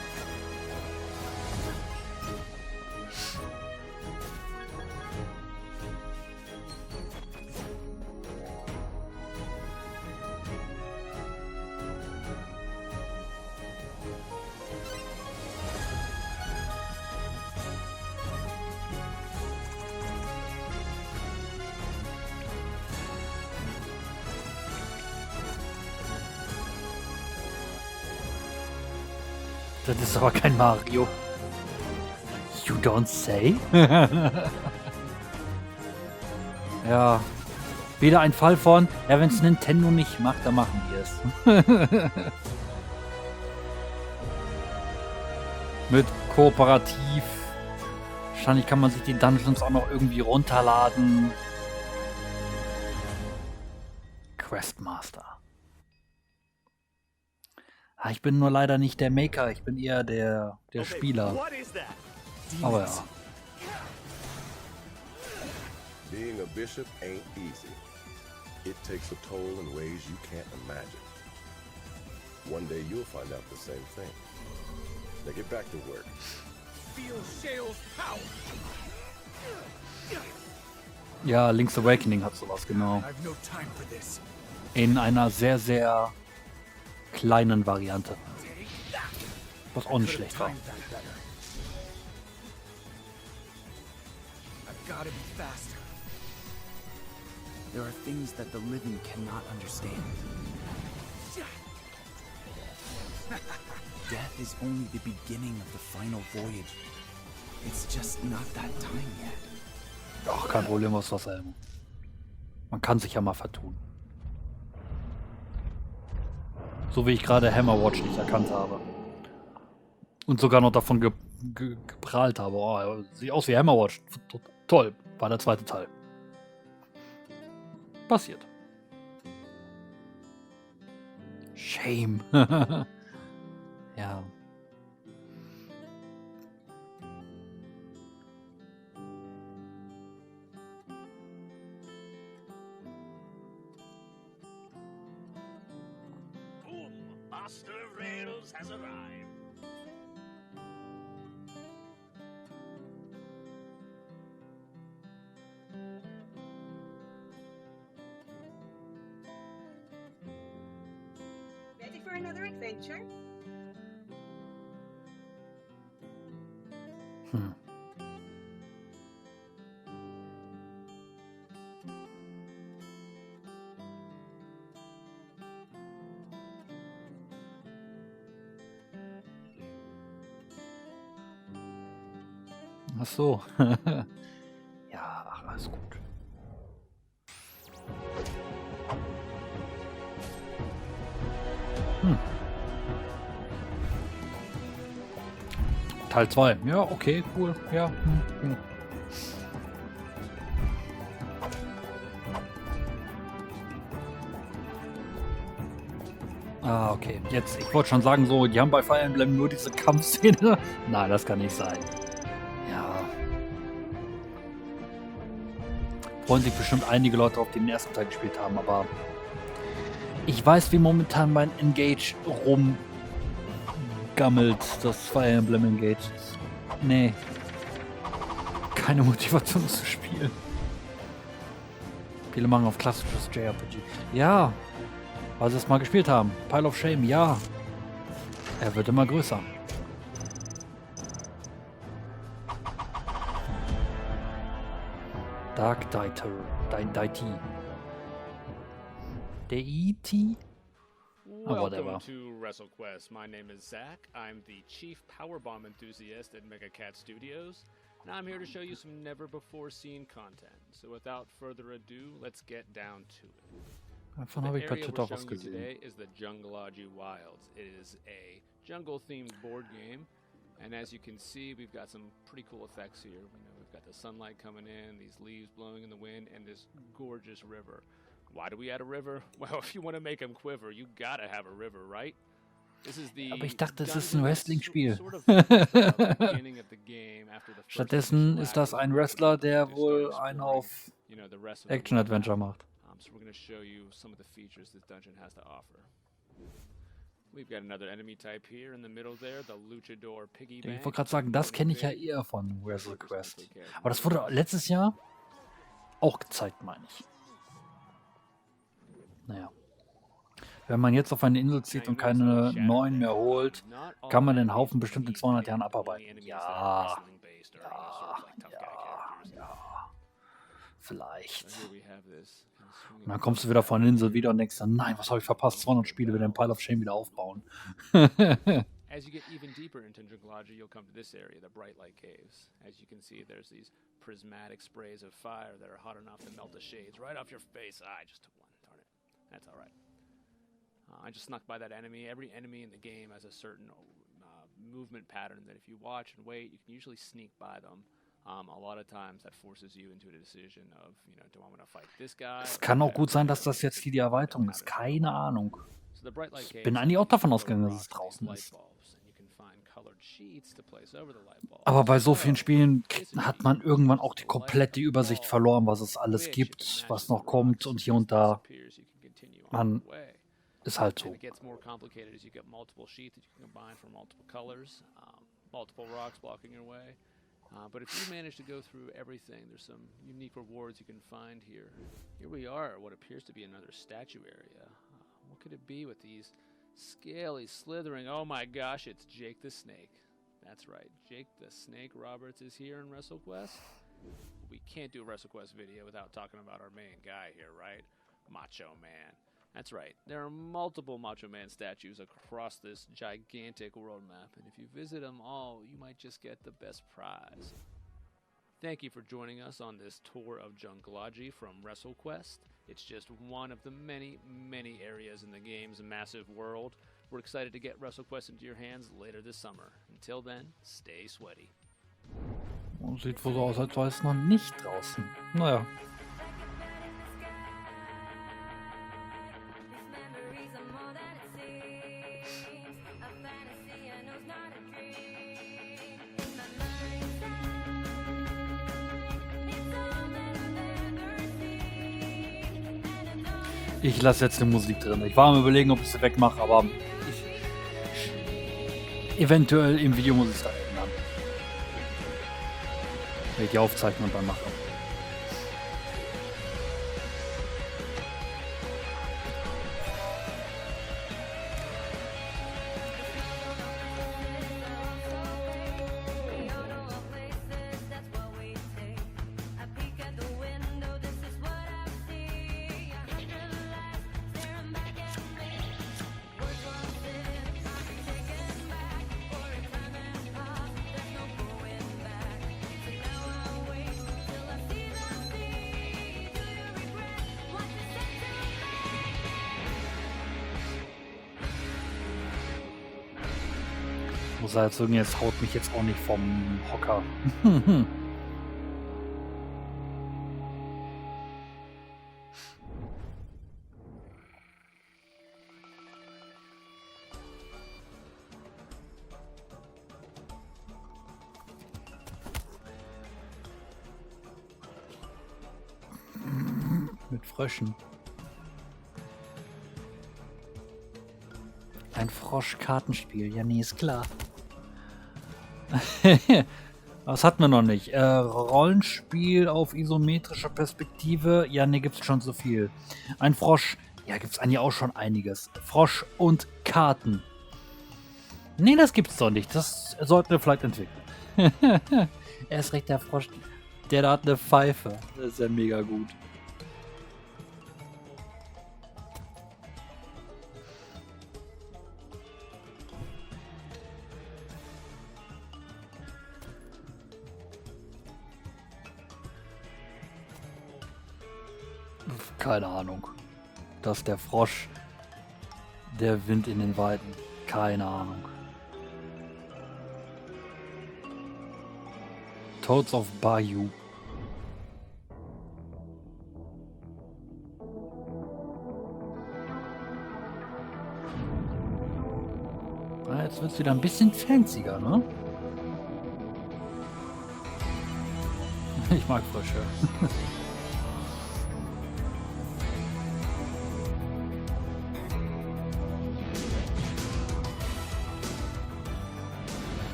Das ist aber kein Mario. You don't say? Ja. Wieder ein Fall von, ja, wenn es Nintendo nicht macht, dann machen wir es. Mit kooperativ. Wahrscheinlich kann man sich die Dungeons auch noch irgendwie runterladen. Questmaster. Ich bin nur leider nicht der Maker, ich bin eher der Spieler. Aber ja. Being a bishop ain't easy. It takes a toll in ways you can't imagine. One day you'll find out the same thing. Now get back to work. Feel Shale's power. Ja, Link's Awakening hat sowas, genau. I've no time for this. In einer sehr, sehr kleinen Variante. Was auch nicht schlecht war. I've gotta be faster. There are things that the living cannot understand. Death is only the beginning of the final voyage. It's just not that time yet. Ach, kein Problem, was Elmo. Man kann sich ja mal vertun. So wie ich gerade Hammerwatch nicht erkannt habe. Und sogar noch davon geprahlt habe. Oh, sieht aus wie Hammerwatch. Toll, war der zweite Teil. Passiert. Shame. Ja. Master of Rails has arrived. Ready for another adventure? Ach so. Ja, ach, alles gut. Teil 2. Ja, okay, cool. Ja. Ah, okay. Jetzt, ich wollte schon sagen, so, die haben bei Fire Emblem nur diese Kampfszene. Nein, das kann nicht sein. Ja. Freuen sich bestimmt einige Leute auf den ersten Teil gespielt haben, aber ich weiß, wie momentan mein Engage rumgammelt, das Fire Emblem Engage. Nee. Keine Motivation zu spielen. Viele machen auf klassisches JRPG. Ja. Weil sie es mal gespielt haben. Pile of Shame, ja. Er wird immer größer. Dark Deity. Deity? Oh, whatever. Welcome to WrestleQuest. My name is Zach. I'm the chief powerbomb enthusiast at MegaCat Studios, and I'm here to show you some never-before-seen content. So without further ado, let's get down to it. Davon habe ich bei Twitter was Today gesehen. is the Jungleology Wilds. It is a jungle-themed board game, and as you can see, we've got some pretty cool effects here. We've got the sunlight coming in, these leaves blowing in the wind, and this gorgeous river. Why do we add a river? Well, if you want to make them quiver, you gotta have a river, right? Aber ich dachte, es ist ein Wrestling-Spiel. beginning of the game after the first Stattdessen ist das ein Wrestler, der they wohl start einen exploring, auf the rest of the Action-Adventure map. macht. So we're going to show you some of the features this dungeon has to offer. We've got another enemy type here in the middle there, the Luchador Piggy Ich Bank. wollte gerade sagen, das kenne ich ja eher von Wrestle Quest. Aber das wurde letztes Jahr auch gezeigt, meine ich. Naja. Wenn man jetzt auf eine Insel zieht und keine neuen mehr holt, kann man den Haufen bestimmt in 200 Jahren abarbeiten. Ja. Vielleicht. Und dann kommst du wieder von der Insel wieder und denkst dann, nein, was habe ich verpasst? 200 Spiele, wieder den Pile of Shame wieder aufbauen. As you get even deeper into Dranglaji, you'll come to this area, the bright light caves. As you can see, there's these prismatic sprays of fire that are hot enough to melt the shades right off your face. I just took one, darn it. That's all right. I just snuck by that enemy. Every enemy in the game has a certain movement pattern that if you watch and wait, you can usually sneak by them. A lot of times that forces you into a decision of, do I want to fight this guy? Es kann auch gut sein, dass das jetzt hier die Erweiterung ist. Keine Ahnung. Ich bin eigentlich auch davon ausgegangen, dass es draußen ist. Aber bei so vielen Spielen hat man irgendwann auch die komplette Übersicht verloren, was es alles gibt, was noch kommt und hier und da. Man ist halt so. But if you manage to go through everything, there's some unique rewards you can find here. Here we are at what appears to be another statue area. What could it be with these scaly, slithering... Oh my gosh, it's Jake the Snake. That's right, Jake the Snake Roberts is here in WrestleQuest. We can't do a WrestleQuest video without talking about our main guy here, right? Macho Man. That's right, there are multiple Macho Man statues across this gigantic world map, and if you visit them all, you might just get the best prize. Thank you for joining us on this tour of Dranglaji from WrestleQuest. It's just one of the many, many areas in the game's massive world. We're excited to get WrestleQuest into your hands later this summer. Until then, stay sweaty. Sieht wohl so aus, als war es noch nicht draußen. Naja. Ich lasse jetzt die Musik drin. Ich war am Überlegen, ob ich sie wegmache, aber eventuell im Video muss ich es dann ändern. Wenn ich die Aufzeichnung dann mache. Muss halt sagen, jetzt haut mich jetzt auch nicht vom Hocker. Mit Fröschen. Ein Frosch-Kartenspiel, ja nee, ist klar. Was hatten wir noch nicht? Rollenspiel auf isometrischer Perspektive. Ja, ne, gibt's schon so viel. Ein Frosch. Ja, gibt's eigentlich auch schon einiges. Frosch und Karten. Ne, das gibt's doch nicht. Das sollten wir vielleicht entwickeln. Er ist recht der Frosch. Der da hat eine Pfeife. Das ist ja mega gut. Keine Ahnung. Das ist der Frosch. Der Wind in den Weiden. Keine Ahnung. Toads of Bayou. Ah, jetzt wird es wieder ein bisschen fancier, ne? Ich mag Frösche.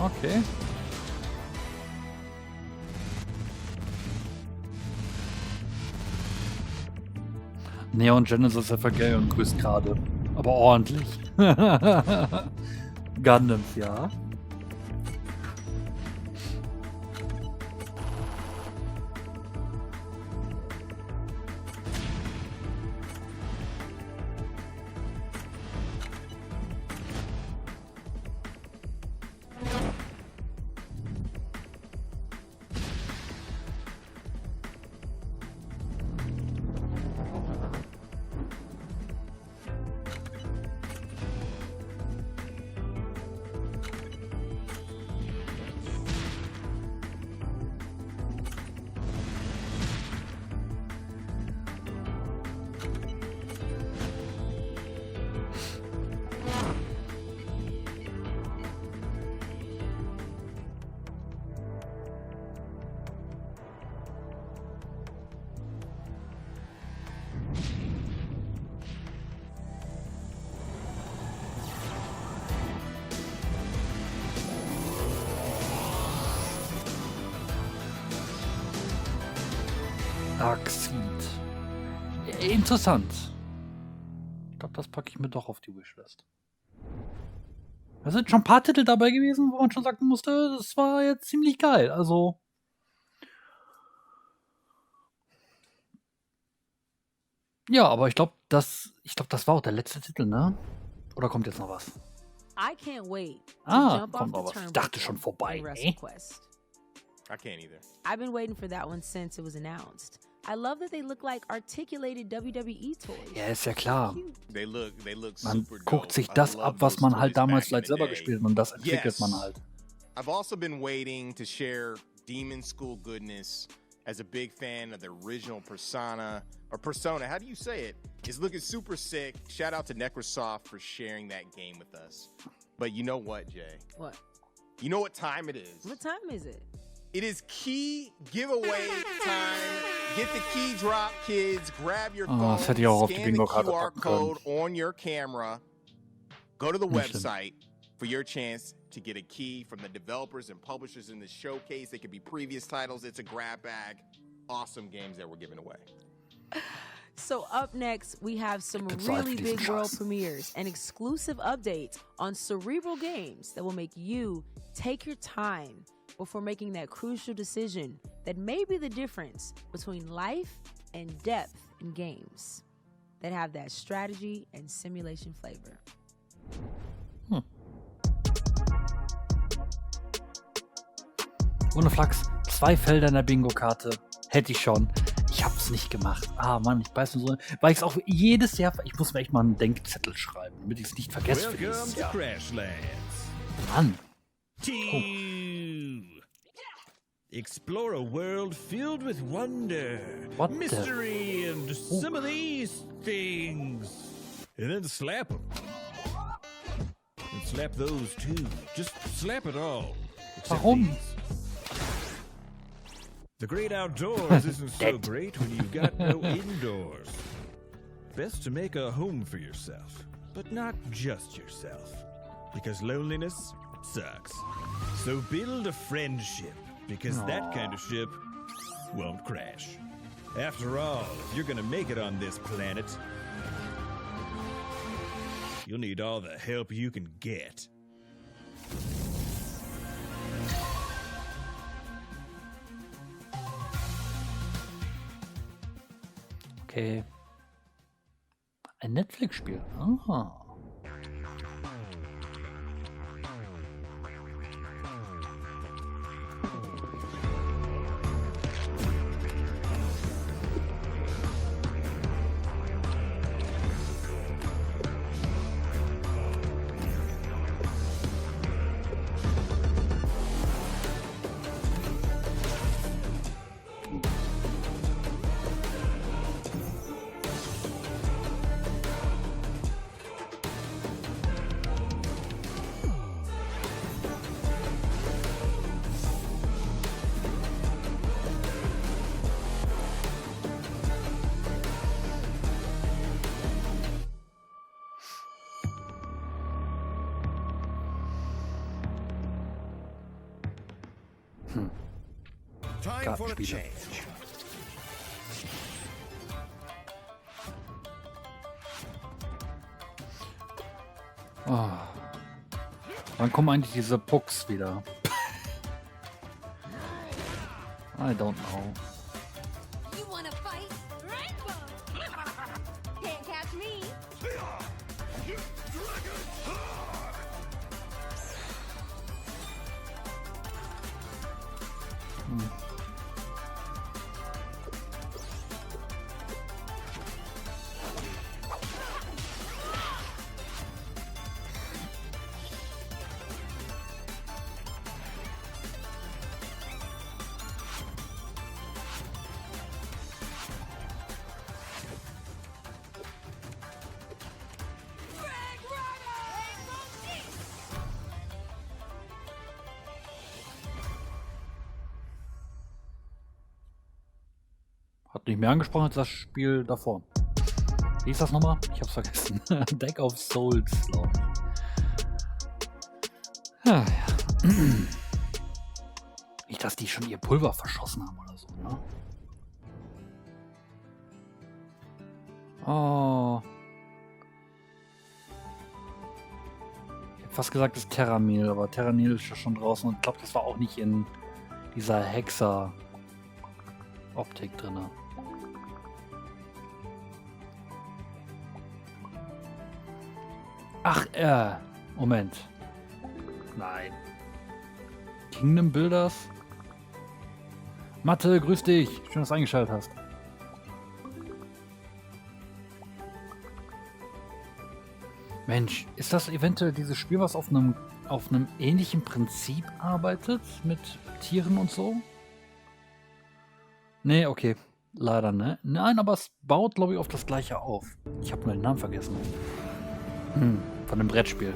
Okay. Neon Genesis FRG und grüßt gerade. Aber ordentlich. Gundams, ja. Interessant. Ich glaube, das packe ich mir doch auf die Wishlist. Da sind schon ein paar Titel dabei gewesen, wo man schon sagen musste, das war jetzt ziemlich geil. Also. Ja, aber ich glaube, das war auch der letzte Titel, ne? Oder kommt jetzt noch was? I can't wait to kommt noch was. Ich dachte schon vorbei. I can't either. I've been waiting for that one since it was announced. I love that they look like articulated WWE toys. Ja, ist ja klar. They look Man super guckt dope. sich I das love ab, was those man halt toys damals back in vielleicht the selber day. gespielt hat und das entwickelt Yes. man halt. I've also been waiting to share Demon School goodness as a big fan of the original Persona. How do you say it? It's looking super sick. Shout out to Necrosoft for sharing that game with us. But you know what, Jay? What? You know what time it is? What time is it? It is key giveaway time. Get the key drop, kids. Grab your phone, das hätte ich auch auf die scan the Bingo-Karte QR packen können. code on your camera. Go to the Nicht schlimm. website for your chance to get a key from the developers and publishers in the showcase. They could be previous titles. It's a grab bag. Awesome games that we're giving away. So up next, we have some Gibt's really live big diesen world Scheiß. premieres and exclusive updates on cerebral games that will make you take your time before making that crucial decision that may be the difference between life and depth in games that have that strategy and simulation flavor. Ohne Flachs, 2 Felder in der Bingo-Karte. Hätte ich schon. Ich hab's nicht gemacht. Ah, Mann, ich weiß nur so. Weil ich es auch jedes Jahr. Ich muss mir echt mal einen Denkzettel schreiben, damit ich es nicht vergesse für Welcome dieses to Jahr. Crashlands. Mann. 2. Explore a world filled with wonder, What the- mystery, and some of these things. And then slap them. And slap those too. Just slap it all. Except Warum? these. The great outdoors isn't so great when you've got no indoors. Best to make a home for yourself, but not just yourself. Because loneliness sucks. So build a friendship, because that kind of ship won't crash. After all, if you're gonna make it on this planet, you'll need all the help you can get. Okay. Ein Netflix-Spiel. Aha. Time for a Kartenspiele. change. Oh. Wann kommen eigentlich diese Pucks wieder? I don't know. You wanna fight? Can't catch me. Hat nicht mehr angesprochen als das Spiel davor. Wie ist das nochmal? Ich hab's vergessen. Deck of Souls, glaube ich. Ja. Nicht, dass die schon ihr Pulver verschossen haben oder so, ne? Oh. Ich hab fast gesagt, das ist Terramil, aber Terramil ist ja schon draußen und ich glaube, das war auch nicht in dieser Hexer-Optik drin. Ach, Moment. Nein. Kingdom Builders? Mathe, grüß dich. Schön, dass du eingeschaltet hast. Mensch, ist das eventuell dieses Spiel, was auf einem ähnlichen Prinzip arbeitet? Mit Tieren und so? Nee, okay. Leider, ne? Nein, aber es baut, glaube ich, auf das gleiche auf. Ich habe nur den Namen vergessen. Von dem Brettspiel.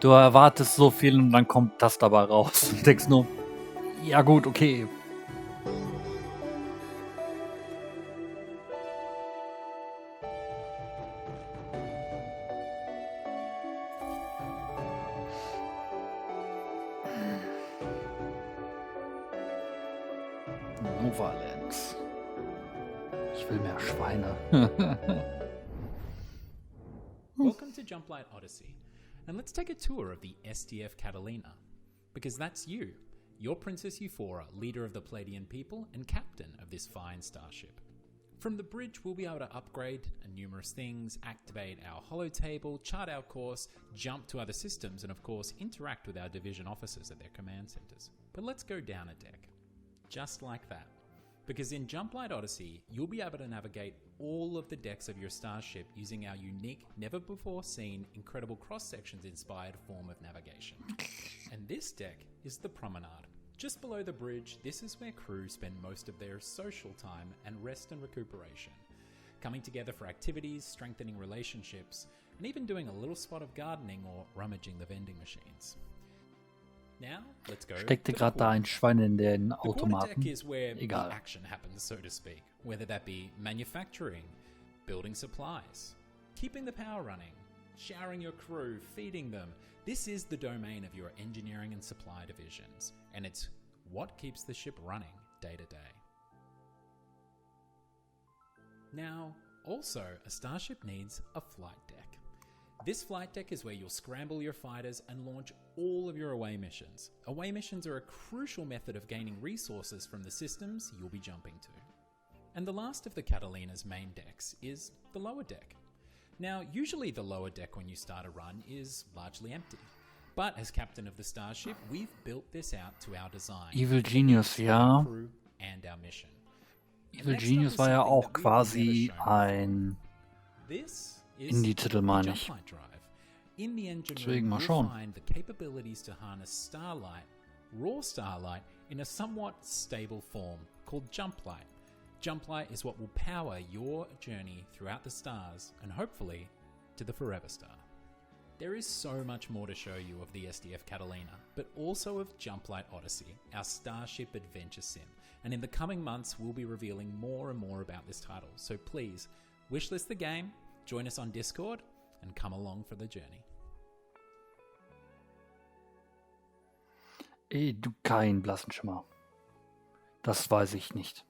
Du erwartest so viel und dann kommt das dabei raus und denkst nur, ja gut, okay. Nivalis. Ich will mehr Schweine. Welcome to Jumplight Odyssey, and let's take a tour of the STF Catalina, because that's you. You're Princess Euphora, leader of the Palladian people and captain of this fine starship. From the bridge, we'll be able to upgrade numerous things, activate our holo table, chart our course, jump to other systems, and of course, interact with our division officers at their command centers. But let's go down a deck. Just like that. Because in Jumplight Odyssey, you'll be able to navigate all of the decks of your starship using our unique, never-before-seen, incredible cross-sections inspired form of navigation. And this deck is the Promenade. Just below the bridge, this is where crew spend most of their social time and rest and recuperation, coming together for activities, strengthening relationships, and even doing a little spot of gardening or rummaging the vending machines. Now, let's go. Steckte gerade da ein Schwein in den The Automaten. quarterdeck is where Egal. the action happens, so to speak, whether that be manufacturing, building supplies, keeping the power running, showering your crew, feeding them. This is the domain of your engineering and supply divisions, and it's what keeps the ship running day to day. Now, also, a starship needs a flight deck. This flight deck is where you'll scramble your fighters and launch all of your away missions. Away missions are a crucial method of gaining resources from the systems you'll be jumping to. And the last of the Catalina's main decks is the lower deck. Now, usually the lower deck when you start a run is largely empty. But as captain of the starship, we've built this out to our design. Evil Genius, ja. Crew and our mission. Evil Genius war ja auch quasi ein This is Indie-Titel, meine ich. Jumplight Drive. In the engine Deswegen room, mal you'll schauen. find the capabilities to harness starlight, raw starlight, in a somewhat stable form called Jumplight. Jumplight is what will power your journey throughout the stars and hopefully to the forever star. There is so much more to show you of the SDF Catalina, but also of Jumplight Odyssey, our Starship adventure sim. And in the coming months, we'll be revealing more and more about this title. So please, wishlist the game, join us on Discord, and come along for the journey. Du, keinen blassen Schimmer. Das weiß ich nicht.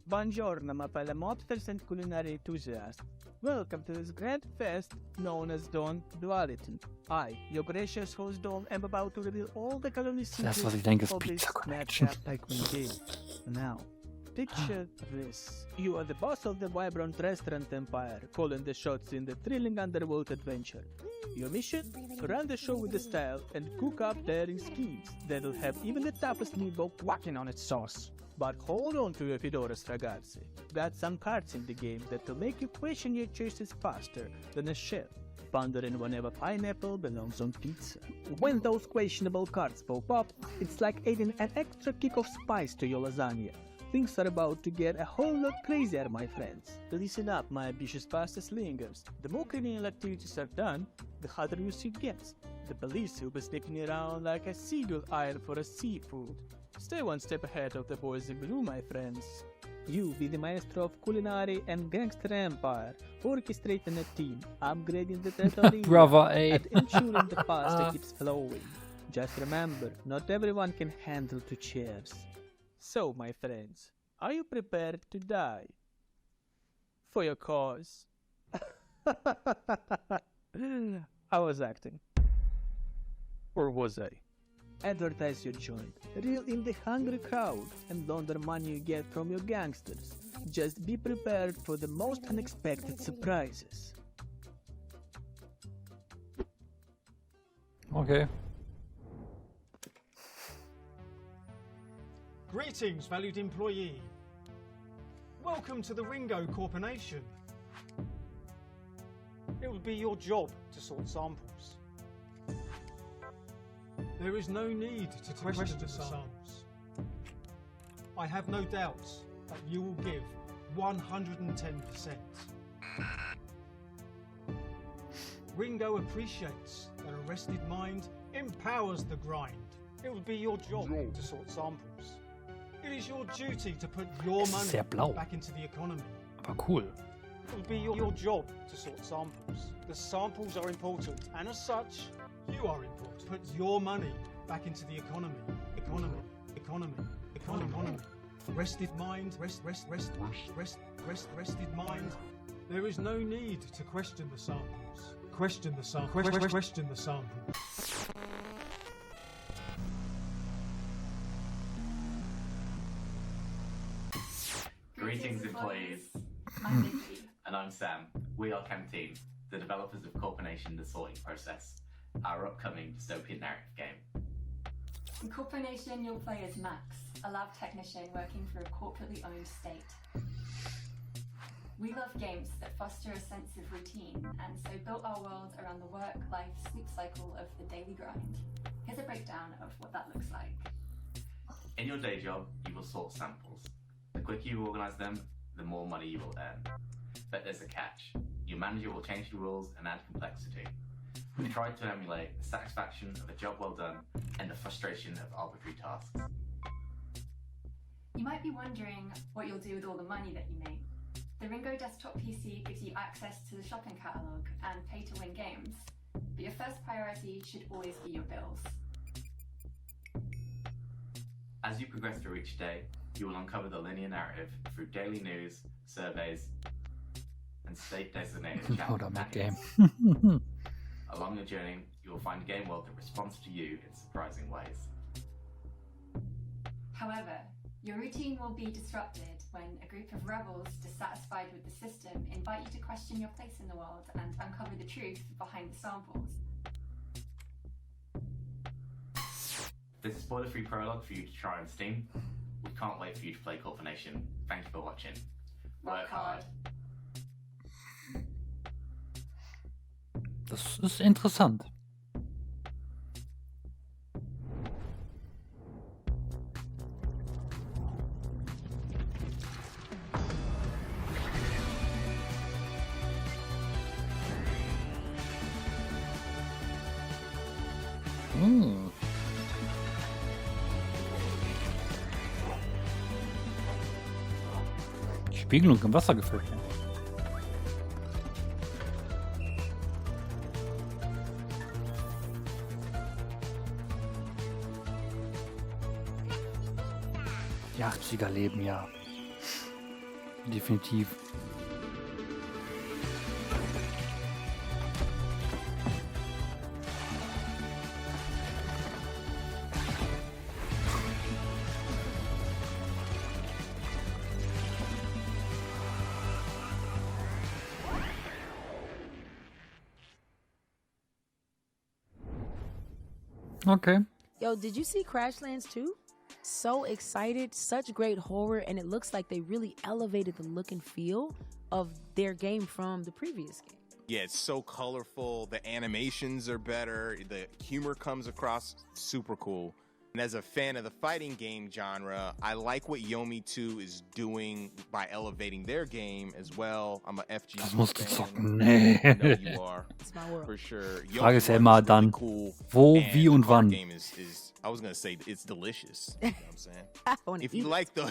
Buongiorno, my fellow mobsters and culinary enthusiasts. Welcome to this grand fest known as Dawn Duality. I, your gracious host Dawn, am about to reveal all the culinary secrets was ich denke, ist of this Pizza Connection. madcap tycoon game. Now, picture this. You are the boss of the vibrant restaurant empire, calling the shots in the thrilling underworld adventure. Your mission? Run the show with the style and cook up daring schemes that'll have even the toughest meatball quacking on its sauce. But hold on to your fedoras, ragazzi. Got some cards in the game that'll make you question your choices faster than a chef, pondering whenever pineapple belongs on pizza. When those questionable cards pop up, it's like adding an extra kick of spice to your lasagna. Things are about to get a whole lot crazier, my friends. Listen up, my ambitious pasta slingers. The more criminal activities are done, the harder your suit gets. The police will be sneaking around like a seagull eyed for a seafood. Stay one step ahead of the boys in blue, my friends. You be the maestro of culinary and gangster empire, orchestrating a team, upgrading the territory, Brother A. and ensuring the pasta keeps flowing. Just remember, not everyone can handle 2 chairs. So, my friends, are you prepared to die? For your cause. I was acting. Or was I? Advertise your joint, reel in the hungry crowd, and launder money you get from your gangsters. Just be prepared for the most unexpected surprises. Okay. Greetings, valued employee. Welcome to the Ringo Corporation. It will be your job to sort samples. There is no need to question the samples. I have no doubts that you will give 110%. Ringo appreciates that a rested mind empowers the grind. It will be your job to sort samples. It is your duty to put your money sehr blau. back into the economy. Aber cool. It will be your job to sort samples. The samples are important, and as such, you are important. Put your money back into the economy. Economy. Rested mind, rested mind. There is no need to question the samples. Question the sample. Greetings, employees. I'm Vicky. And I'm Sam. We are Canteen, the developers of Corporation The Sorting Process, our upcoming dystopian narrative game. In Corporation, you'll play as Max, a lab technician working for a corporately owned state. We love games that foster a sense of routine, and so built our world around the work, life, sleep cycle of the daily grind. Here's a breakdown of what that looks like. In your day job, you will sort samples. The quicker you organise them, the more money you will earn. But there's a catch. Your manager will change the rules and add complexity. We've tried to emulate the satisfaction of a job well done and the frustration of arbitrary tasks. You might be wondering what you'll do with all the money that you make. The Ringo desktop PC gives you access to the shopping catalogue and pay-to-win games, but your first priority should always be your bills. As you progress through each day, you will uncover the linear narrative through daily news, surveys, and state-designated chat companions. Along your journey, you will find a game world that responds to you in surprising ways. However, your routine will be disrupted when a group of rebels dissatisfied with the system invite you to question your place in the world and uncover the truth behind the samples. There's a spoiler-free prologue for you to try on Steam. We can't wait for you to play Corporation. Thank you for watching. Work hard. Das ist interessant. Die Spiegelung im Wasser gefällt mir. Die 80er leben ja. Definitiv. Okay. Yo, did you see Crashlands 2? So excited, such great horror, and it looks like they really elevated the look and feel of their game from the previous game. Yeah, it's so colorful. The animations are better. The humor comes across super cool. And as a fan of the fighting game genre, I like what Yomi 2 is doing by elevating their game as well. I'm a FGC Das musst du fan. zocken. Nee. I know you are. It's my world. For sure. Die Frage ist ja Yomi immer is really dann, cool. wo, And wie the und card wann. game is I was gonna say it's delicious. You know what I'm saying? If you like the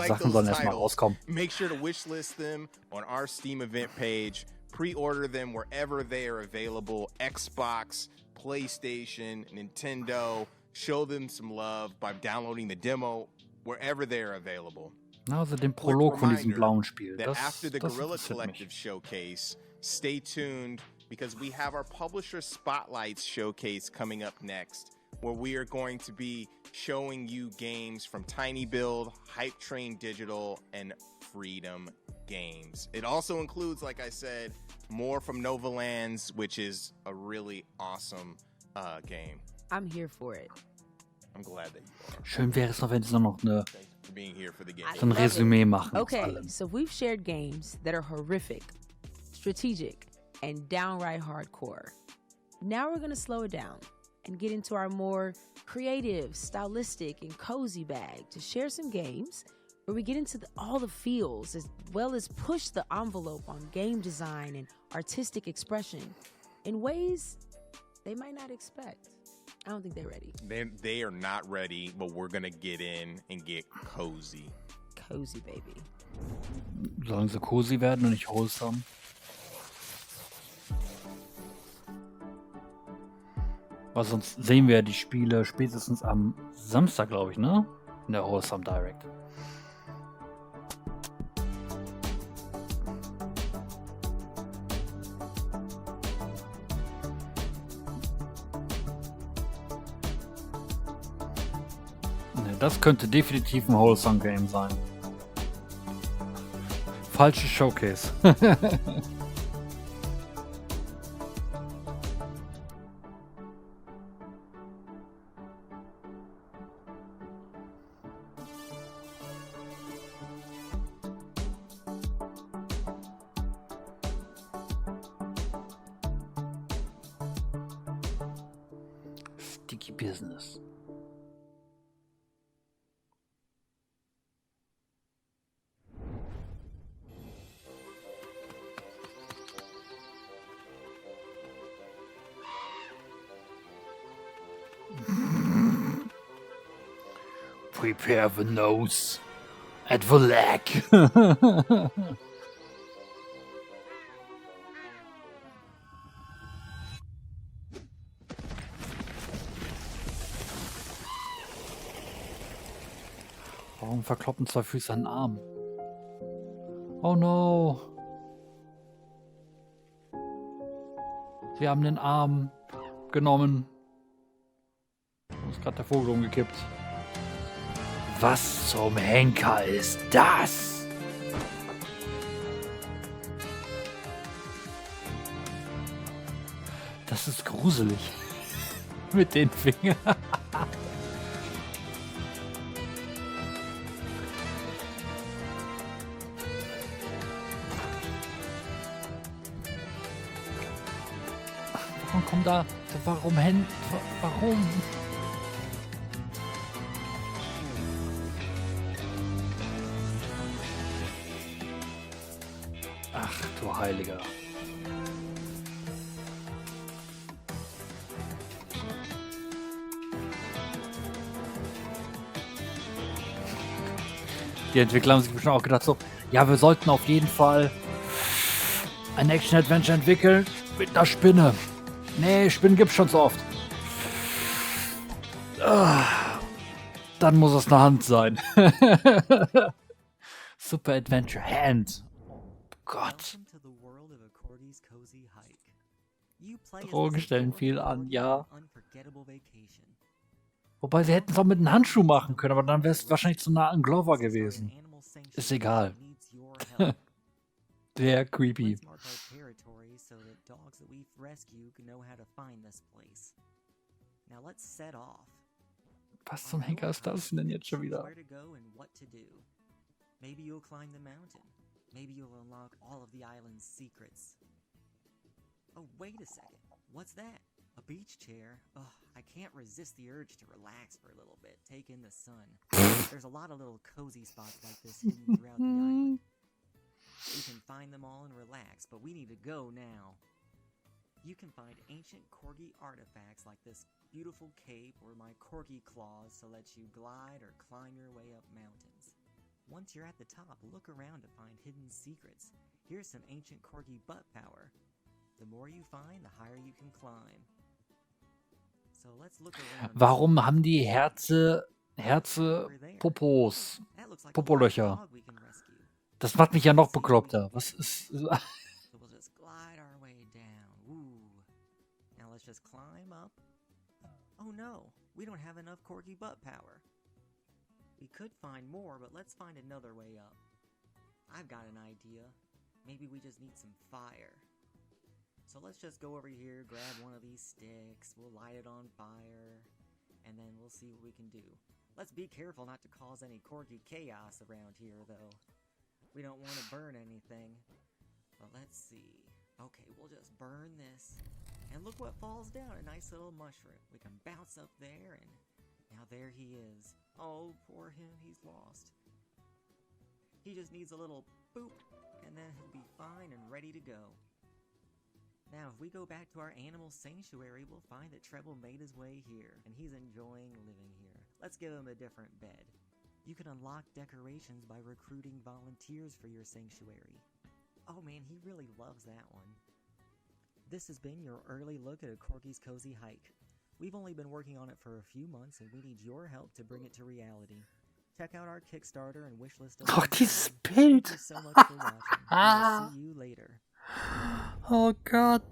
Sachen sollen those erstmal titles, rauskommen. make sure to wishlist them on our Steam event page. Pre-order them wherever they are available. Xbox, PlayStation, Nintendo. Show them some love by downloading the demo wherever they are available. Also den Quick Prolog von diesem reminder blauen Spiel. that Das, after the das Guerrilla interessiert Collective mich. showcase, stay tuned because we have our Publisher Spotlights showcase coming up next, where we are going to be showing you games from Tiny Build, Hype Train Digital, and Freedom Games. It also includes, like I said, more from Nova Lands, which is a really awesome game. I'm here for it. I'm glad that you are. Schön wäre es noch, wenn sie noch eine, For being here for the game. so ein Resümee machen. aus Okay, allem. so we've shared games that are horrific, strategic, and downright hardcore. Now we're going to slow it down and get into our more creative, stylistic, and cozy bag to share some games where we get into all the feels as well as push the envelope on game design and artistic expression in ways they might not expect. I don't think they're ready. They are not ready, but we're going to get in and get cozy. Cozy, baby. Sollen sie cozy werden und nicht wholesome? Weil sonst sehen wir ja die Spiele spätestens am Samstag, glaube ich, ne? In der Wholesome Direct. Ne, das könnte definitiv ein Wholesome Game sein. Falsches Showcase. Sticky Business. Prepare the nose and the leg. Warum verkloppen zwei Füße einen Arm? Oh no. Sie haben den Arm genommen. Da ist gerade der Vogel umgekippt. Was zum Henker ist das? Das ist gruselig. Mit den Fingern. Warum kommt da? Warum Hände? Warum? Ach du Heiliger. Die Entwickler haben sich bestimmt auch gedacht so, ja, wir sollten auf jeden Fall ein Action-Adventure entwickeln mit einer Spinne. Nee, Spinnen gibt's schon so oft. Dann muss es eine Hand sein. Super Adventure Hand. Oh Gott. Drogen stellen viel an, ja. Wobei sie hätten es auch mit einem Handschuh machen können, aber dann wäre es wahrscheinlich zu nah an Glover gewesen. Ist egal. Sehr creepy. Was zum Henker ist das denn jetzt schon wieder? Maybe you'll climb the mountain. Maybe you'll unlock all of the island's secrets. Oh, wait a second. What's that? A beach chair? Oh, I can't resist the urge to relax for a little bit, take in the sun. There's a lot of little cozy spots like this hidden throughout the island. You can find them all and relax, but we need to go now. You can find ancient corgi artifacts like this beautiful cape or my corgi claws to let you glide or climb your way up mountains. Once you're at the top, look around to find hidden secrets. Here's some ancient corgi butt power. The more you find, the higher you can climb. So let's look around. Warum haben die Popos? Popolöcher. Das macht mich ja noch bekloppter. Was ist... So we'll just glide our way down. Ooh. Now let's just climb up. Oh no, we don't have enough corgi butt power. We could find more, but let's find another way up. I've got an idea. Maybe we just need some fire. So let's just go over here, grab one of these sticks, we'll light it on fire, and then we'll see what we can do. Let's be careful not to cause any corgi chaos around here, though. We don't want to burn anything. But let's see. Okay, we'll just burn this. And look what falls down, a nice little mushroom. We can bounce up there, and now there he is. Oh, poor him, he's lost. He just needs a little boop, and then he'll be fine and ready to go. Now, if we go back to our animal sanctuary, we'll find that Treble made his way here, and he's enjoying living here. Let's give him a different bed. You can unlock decorations by recruiting volunteers for your sanctuary. Oh man, he really loves that one. This has been your early look at a Corgi's Cozy Hike. We've only been working on it for a few months, and we need your help to bring it to reality. Check out our Kickstarter and wishlist. Oh, dieses Bild! Thank you so much for watching. We'll see you later. Oh Gott.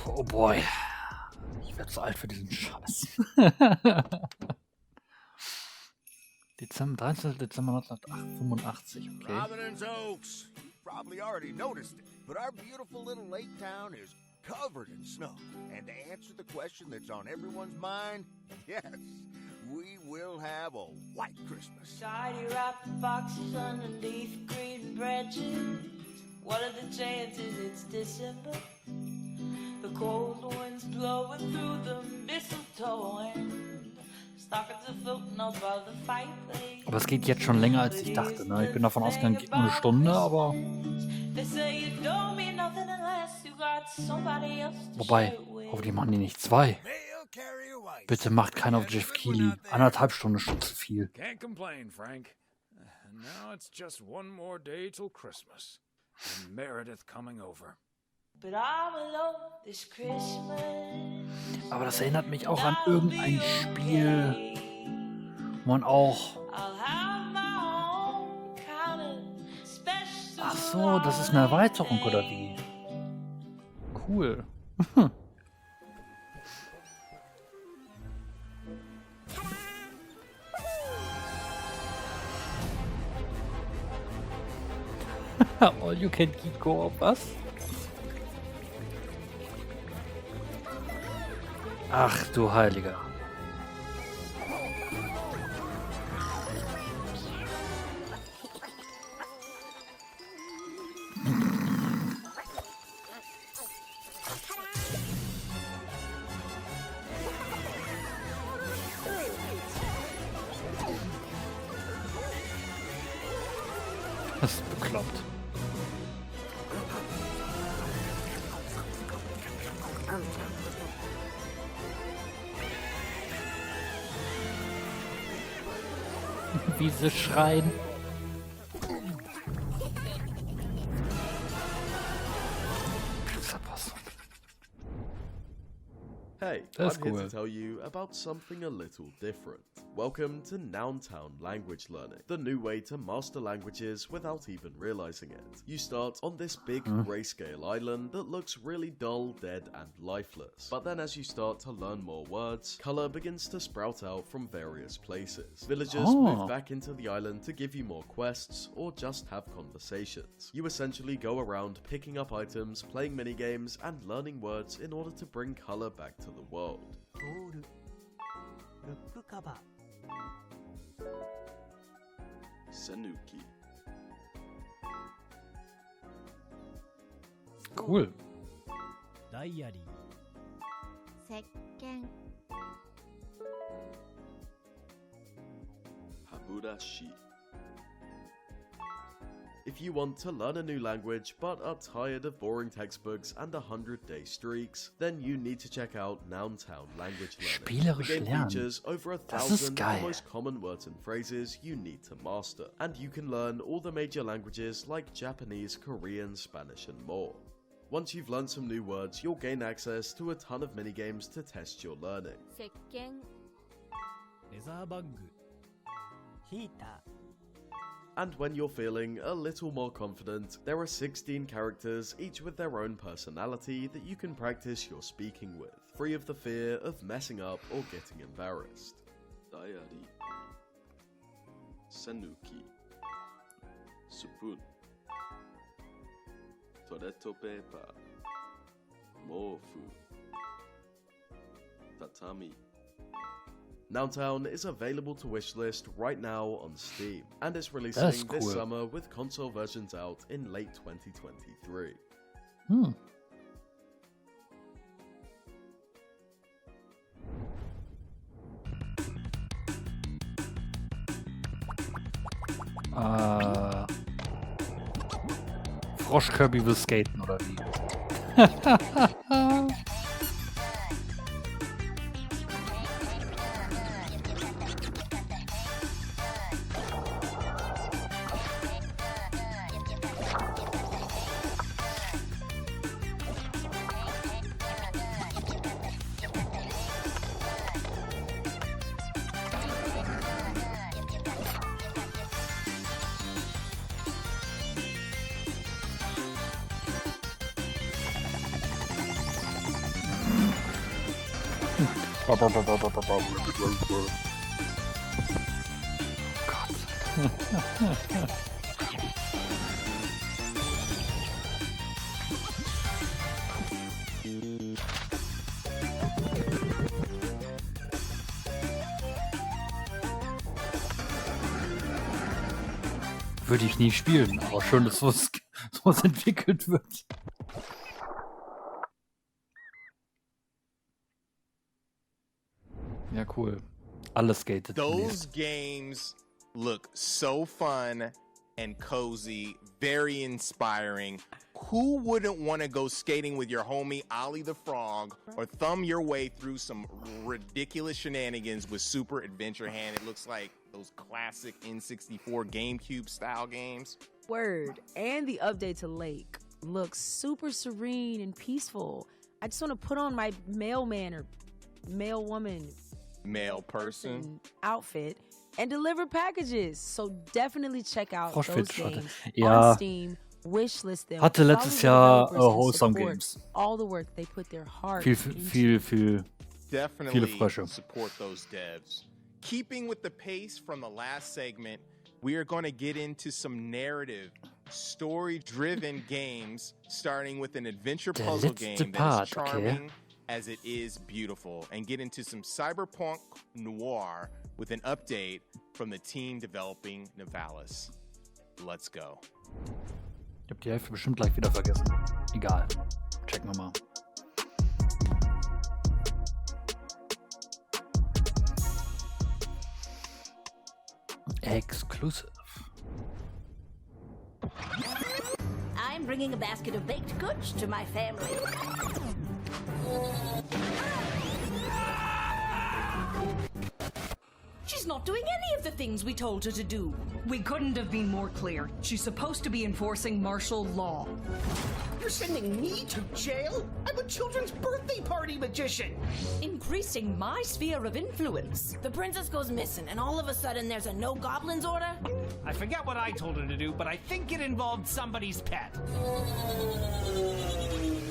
Oh boy. Ich werde zu alt für diesen Scheiß. Dezember, 13. Dezember 1985, okay. Providence Oaks. You've probably already noticed it, but our beautiful little lake town is covered in snow. And to answer the question that's on everyone's mind, yes, we will have a white Christmas. Tidy wrapped boxes underneath green branches. What are the chances it's December? The cold wind's blowing through the mistletoe and stockings are floating above the fireplace. Aber es geht jetzt schon länger, als ich dachte. Ne? Ich bin davon ausgegangen, es geht nur eine Stunde, aber... Wobei, hoffentlich machen die nicht 2. Bitte macht keiner auf Jeff Keighley. 1,5 Stunden ist schon zu viel. Can't complain, Frank. Now it's just one more day till Christmas. And Meredith coming over. But I'm alone this Christmas. Aber das erinnert mich auch an irgendein Spiel, wo man auch... Ach so, das ist eine Erweiterung, oder wie? Cool. All you can eat go-op, was? Ach du Heiliger. Das ist bekloppt. Wie sie schreien. Hey, That's I'm here cool. to tell you about something a little different. Welcome to Nountown Language Learning, the new way to master languages without even realizing it. You start on this big grayscale island that looks really dull, dead, and lifeless. But then as you start to learn more words, color begins to sprout out from various places. Villagers move back into the island to give you more quests, or just have conversations. You essentially go around picking up items, playing minigames, and learning words in order to bring color back to the world. Sanuki. Cool. Diary. 石鹸 Haburashi. If you want to learn a new language but are tired of boring textbooks and 100-day streaks, then you need to check out Nountown Language Learning. The Spielerisch game lernen. features over Das ist 1,000 geil. most common words and phrases you need to master, and you can learn all the major languages like Japanese, Korean, Spanish, and more. Once you've learned some new words, you'll gain access to a ton of minigames to test your learning. 石鹸 レザーバッグ。ヒーター。 And when you're feeling a little more confident, there are 16 characters, each with their own personality that you can practice your speaking with, free of the fear of messing up or getting embarrassed. Diary. Sanuki. Spoon. Toiletto paper. Mofu. Tatami. Nountown is available to wishlist right now on Steam, and is releasing That's this cool. summer with console versions out in late 2023. Froschkirby will skaten, oder wie? Würde ich nie spielen, aber schön, dass sowas entwickelt wird. Ja, cool. Alles skatet. Those games look so fun and cozy, very inspiring. Who wouldn't want to go skating with your homie Ollie the Frog, or thumb your way through some ridiculous shenanigans with Super Adventure Hand? It looks like those classic N64 GameCube style games. Word. And the update to Lake looks super serene and peaceful. I just want to put on my mailman or mail woman Male person outfit and deliver packages. So definitely check out those Froschwitz, games ja. on Steam. Wishlist them. Hatte letztes Jahr Wholesome Games. All the work they put their heart Viele Definitely Frösche. support those devs. Keeping with the pace from the last segment, we are going to get into some narrative, story-driven games, starting with an adventure Der puzzle letzte game that Part, is charming as it is beautiful, and get into some cyberpunk noir with an update from the team developing Nivalis. Let's go. Ich hab die Hälfte bestimmt gleich wieder vergessen. Egal. Checken wir mal. Exclusive. I'm bringing a basket of baked goods to my family. She's not doing any of the things we told her to do. We couldn't have been more clear. She's supposed to be enforcing martial law. You're sending me to jail? I'm a children's birthday party magician. Increasing my sphere of influence. The princess goes missing, and all of a sudden there's a no goblins order? I forget what I told her to do, but I think it involved somebody's pet.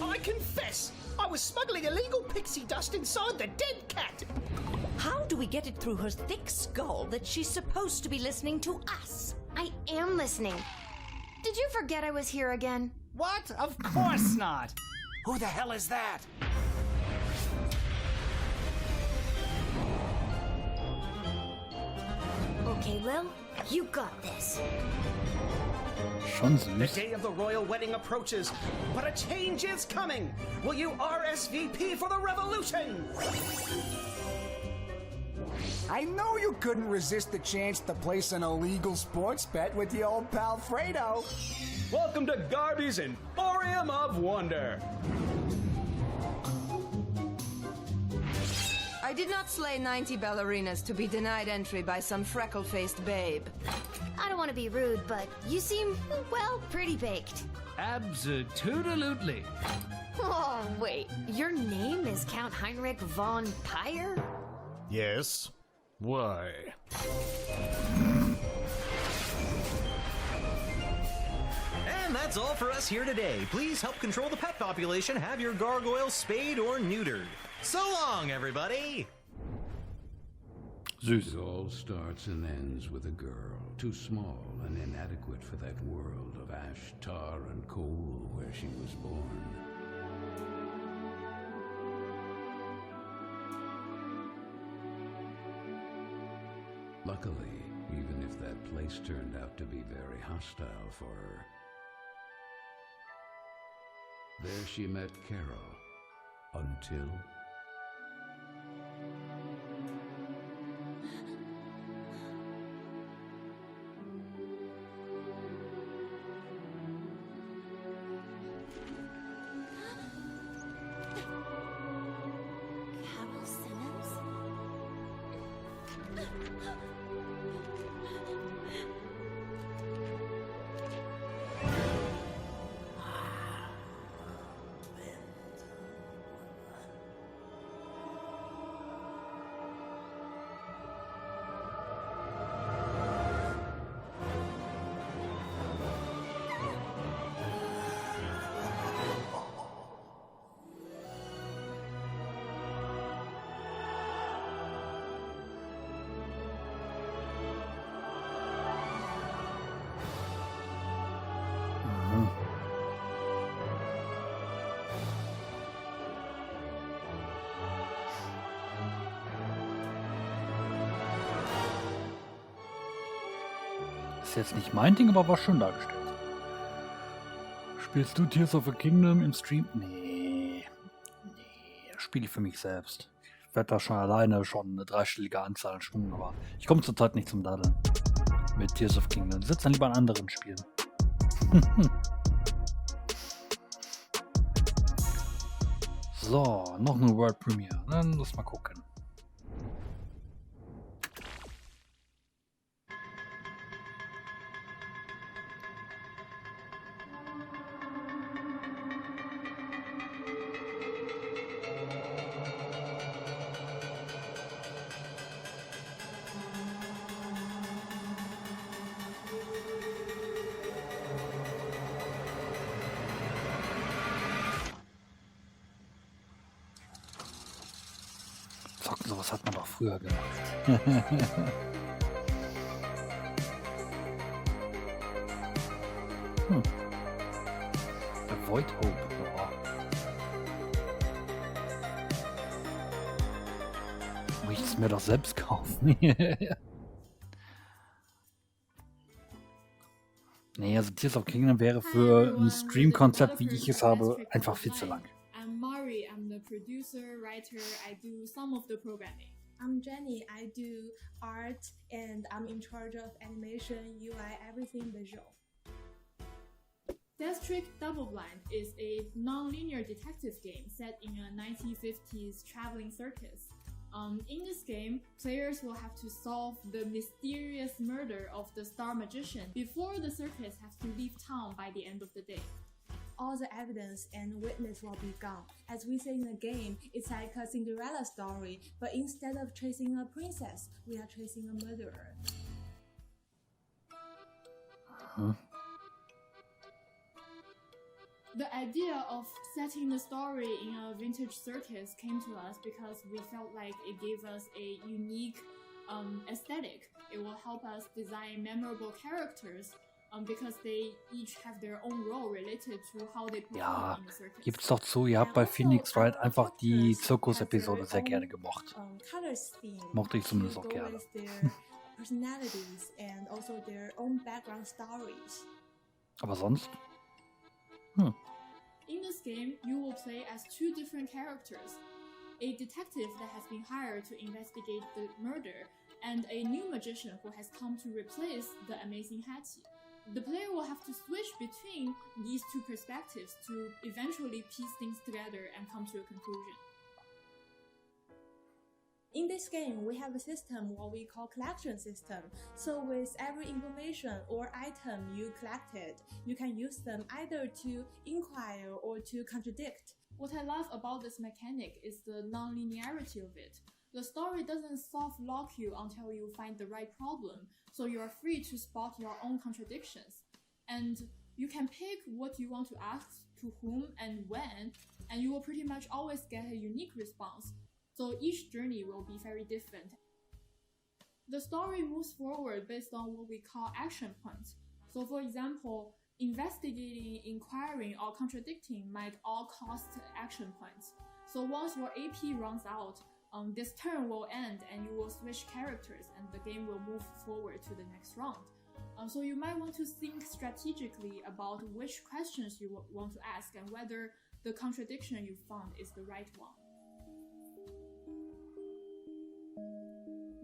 I confess, I was smuggling illegal pixie dust inside the dead cat. How do we get it through her thick skull that she's supposed to be listening to us? I am listening. Did you forget I was here again? What? Of course not. Who the hell is that? Okay, Lil, you got this. Schon The süß. day of the royal wedding approaches, but a change is coming. Will you RSVP for the revolution? I know you couldn't resist the chance to place an illegal sports bet with the old pal Fredo. Welcome to Garby's Emporium of Wonder. I did not slay 90 ballerinas to be denied entry by some freckle-faced babe. I don't want to be rude, but you seem, well, pretty baked. Absolutely. Oh, wait. Your name is Count Heinrich von Pyre? Yes. Why? And that's all for us here today. Please help control the pet population. Have your gargoyle spayed or neutered. So long, everybody! Süß. It all starts and ends with a girl, too small and inadequate for that world of ash, tar, and coal where she was born. Luckily, even if that place turned out to be very hostile for her, there she met Carol, until... Carol Simmons? Ist jetzt nicht mein Ding, aber war schön dargestellt. Spielst du Tears of a Kingdom im Stream? Nee. Spiele ich für mich selbst. Ich werde da schon alleine schon eine dreistellige Anzahl an Stunden, aber ich komme zurzeit nicht zum Daddeln. Mit Tears of Kingdom. Ich sitze dann lieber an anderen Spielen. So, noch eine World Premiere. Dann lass mal gucken. Zocken, sowas hat man doch früher gemacht. Avoid Hope. Boah. Muss ich es mir doch selbst kaufen? Nee, also Tears of Kingdom wäre für ein Stream-Konzept, wie ich es habe, einfach viel zu lang. I'm Mari, I'm the producer, writer, I do some of the programming. I'm Jenny, I do art and I'm in charge of animation, UI, everything visual. Death Trick Double Blind is a non-linear detective game set in a 1950s traveling circus. In this game, players will have to solve the mysterious murder of the star magician before the circus has to leave town by the end of the day. All the evidence and witness will be gone. As we say in the game, it's like a Cinderella story, but instead of chasing a princess, we are chasing a murderer. The idea of setting the story in a vintage circus came to us because we felt like it gave us a unique aesthetic. It will help us design memorable characters because they each have their own role related to how they perform Ja, in the circus. gibt's doch zu, ihr habt bei Phoenix Wright einfach die Zirkus-Episode sehr gerne gemocht. Colors theme Mochte ich zumindest auch to go gerne. with their personalities and also their own background stories. Aber sonst? In this game, you will play as two different characters. A detective that has been hired to investigate the murder, and a new magician who has come to replace the amazing Hattie. The player will have to switch between these two perspectives to eventually piece things together and come to a conclusion. In this game, we have a system what we call collection system. So with every information or item you collected, you can use them either to inquire or to contradict. What I love about this mechanic is the non-linearity of it. The story doesn't soft lock you until you find the right problem, so you are free to spot your own contradictions. And you can pick what you want to ask to whom and when, and you will pretty much always get a unique response. So each journey will be very different. The story moves forward based on what we call action points. So for example, investigating, inquiring, or contradicting might all cost action points. So once your AP runs out, this turn will end and you will switch characters and the game will move forward to the next round. So you might want to think strategically about which questions you want to ask and whether the contradiction you found is the right one.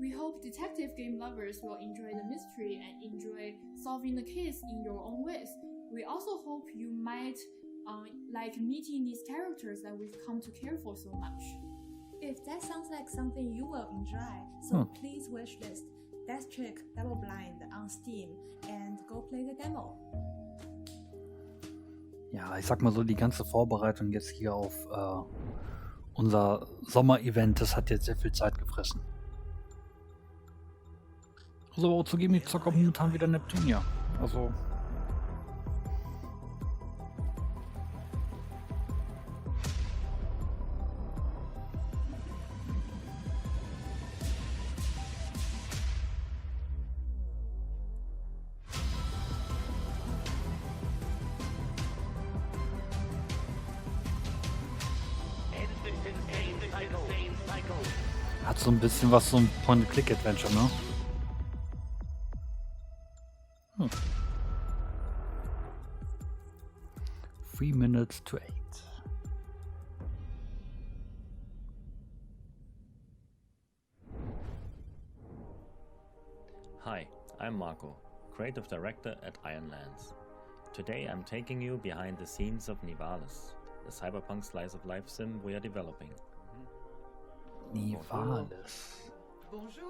We hope detective game lovers will enjoy the mystery and enjoy solving the case in your own ways. We also hope you might like meeting these characters that we've come to care for so much. If that sounds like something you will enjoy, so please wishlist Death Trick Double Blind on Steam and go play the demo. Ja, ich sag mal so, die ganze Vorbereitung jetzt hier auf unser Sommer-Event, das hat jetzt sehr viel Zeit gefressen. Also auch zugeben, ich zocke momentan wieder Neptunia. Also. Hat so ein bisschen was, so ein Point-and-Click-Adventure, ne? 3 minutes to 8. Hi, I'm Marco, creative director at Ironlands. Today I'm taking you behind the scenes of Nivalis, the cyberpunk slice of life sim we are developing. Nivalis. Bonjour.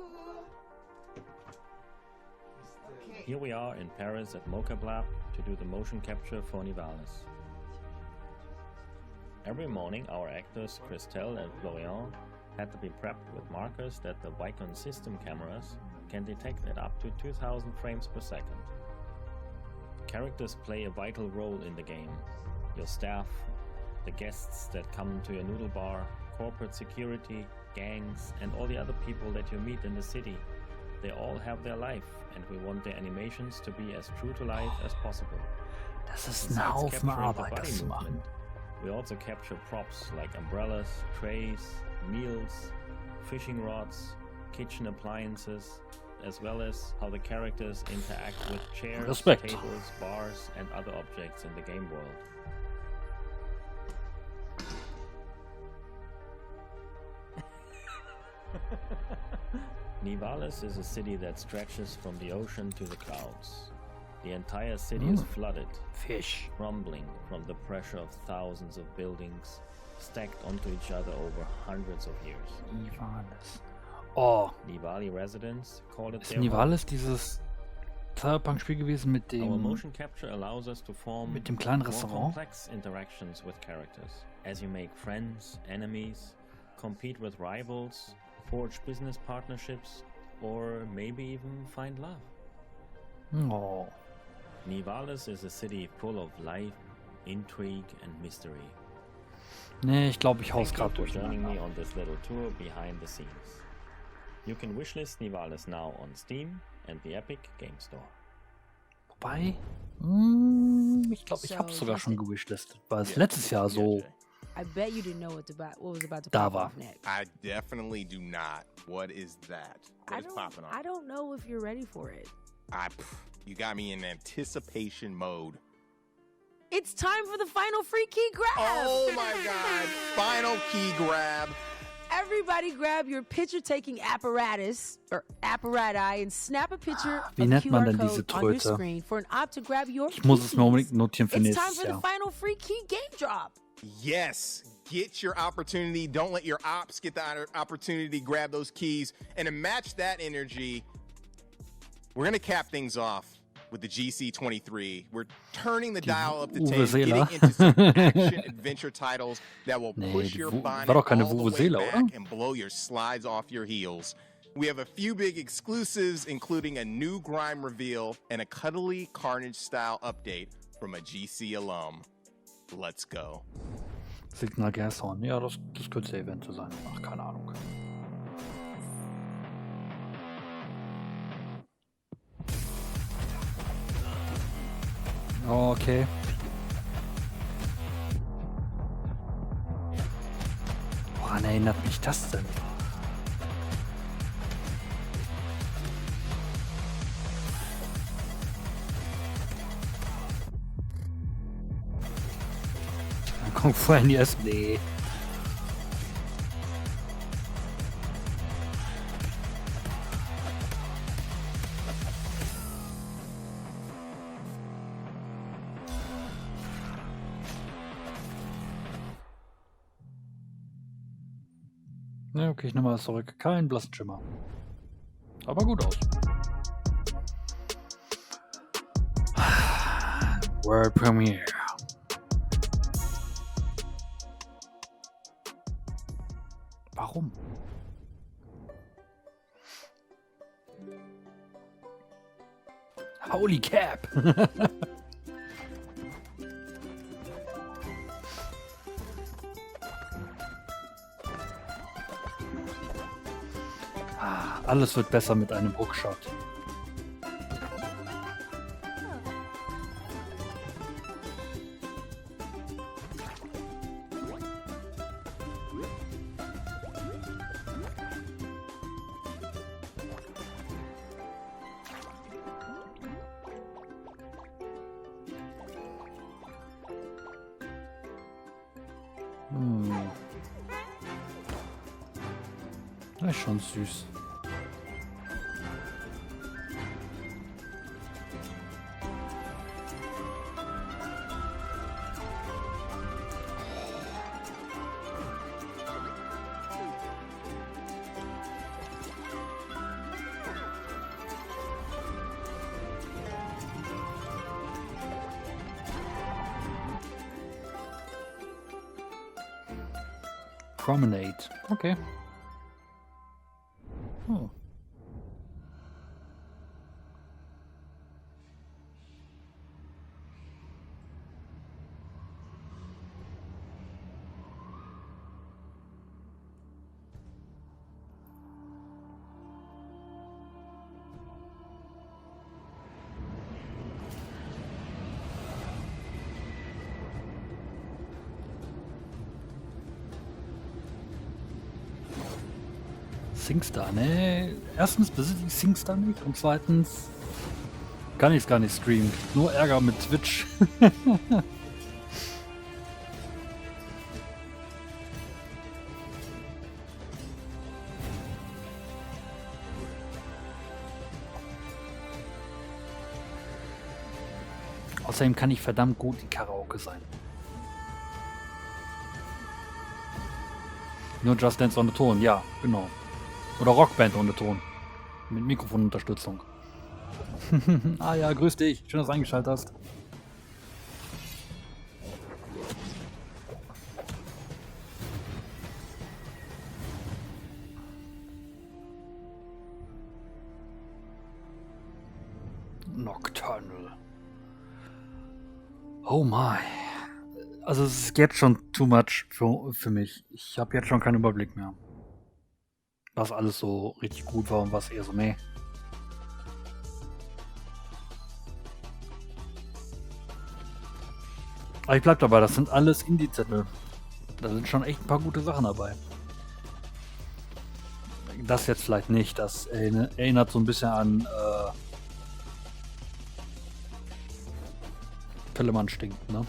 Here we are in Paris at Mocap Lab to do the motion capture for Nivalis. Every morning our actors Christelle and Florian had to be prepped with markers that the Vicon system cameras can detect at up to 2000 frames per second. Characters play a vital role in the game. Your staff, the guests that come to your noodle bar, corporate security, gangs, and all the other people that you meet in the city. They all have their life, and we want their animations to be as true to life as possible. Das ist ein Haufen Arbeit, das zu machen. We also capture props like umbrellas, trays, meals, fishing rods, kitchen appliances, as well as how the characters interact with chairs, tables, bars, and other objects in the game world. Nivalis is a city that stretches from the ocean to the clouds. The entire city is flooded, crumbling from the pressure of thousands of buildings, stacked onto each other over hundreds of years. Nivalis. Oh. Nivalis residents call it Ist their Nivalis dieses Cyberpunk-Spiel gewesen mit home. Our dem motion capture allows us to form kleinen more Restaurant? complex interactions with characters. As you make friends, enemies, compete with rivals, forge business partnerships, or maybe even find love. Oh. Nivalis is a city full of life, intrigue and mystery. Nee, ich glaube, ich hau's Thank gerade you for joining durcheinander. me on this little tour behind the scenes. You can wishlist Nivalis now on Steam and the Epic Game Store. Wobei, ich glaube, ich habe sogar schon gewishlistet, weil es letztes Jahr so I bet you didn't know what was about to da pop war. off next. I definitely do not. What is that? What is popping off? I don't know if you're ready for it. You got me in anticipation mode. It's time for the final free key grab! Oh my god! Final key grab. Everybody grab your picture-taking apparatus or apparati and snap a picture Wie of nennt man QR denn diese code on your Tröte? screen for an op to grab your Ich muss es mir unbedingt keys. notieren für It's time nächstes for the Jahr. final free key game drop. Yes, get your opportunity. Don't let your ops get the opportunity to grab those keys. And to match that energy, we're going to cap things off with the GC23. We're turning the dial up the tape, Vuvuzela. getting into some action-adventure titles that will Nee, push die your Wu- bonnet war doch keine all the way Vuvuzela, back oder? and blow your slides off your heels. We have a few big exclusives, including a new grime reveal and a cuddly Carnage-style update from a GC alum. Let's go. Signal Gerson. Ja, das könnte der Event sein. Ach, keine Ahnung. Okay. Woran erinnert mich das denn? Kung Fu NES? Nee. Ja, okay, ich nehme mal das zurück. Kein blassen Schimmer. Aber gut aus. World Premiere. Warum? Holy cap! Alles wird besser mit einem Hookshot. Das ist schon süß. Promenade. Okay. Oh. SingStar, ne? Erstens besitze ich SingStar nicht und zweitens kann ich es gar nicht streamen. Nur Ärger mit Twitch. Außerdem kann ich verdammt gut in Karaoke sein. Nur Just Dance ohne Ton, ja, genau. Oder Rockband ohne Ton. Mit Mikrofonunterstützung. Ah ja, grüß dich. Schön, dass du eingeschaltet hast. Nocturnal. Oh my. Also es ist jetzt schon too much für mich. Ich habe jetzt schon keinen Überblick mehr. Was alles so richtig gut war und was eher so meh. Aber ich bleib dabei, das sind alles Indie-Zettel. Da sind schon echt ein paar gute Sachen dabei. Das jetzt vielleicht nicht. Das erinnert so ein bisschen an Pillemann stinkt, ne?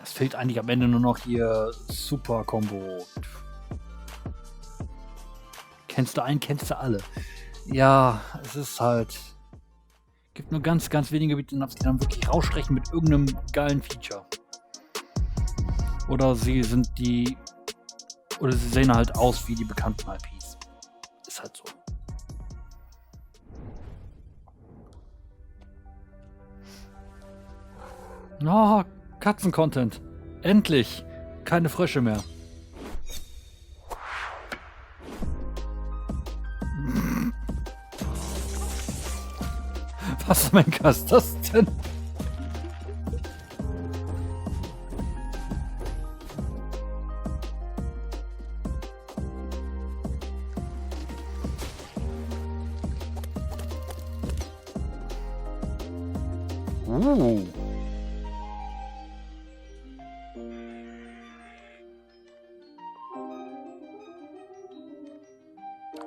Es fehlt eigentlich am Ende nur noch hier Super Combo. Kennst du einen, kennst du alle. Ja, es ist halt. Gibt nur ganz, ganz wenige Beat'em-Ups, die dann wirklich rausstechen mit irgendeinem geilen Feature. Oder sie sind die. Oder sie sehen halt aus wie die bekannten IPs. Ist halt so. Oh, Katzen-Content. Endlich. Keine Frösche mehr. Was mein Gott ist das denn?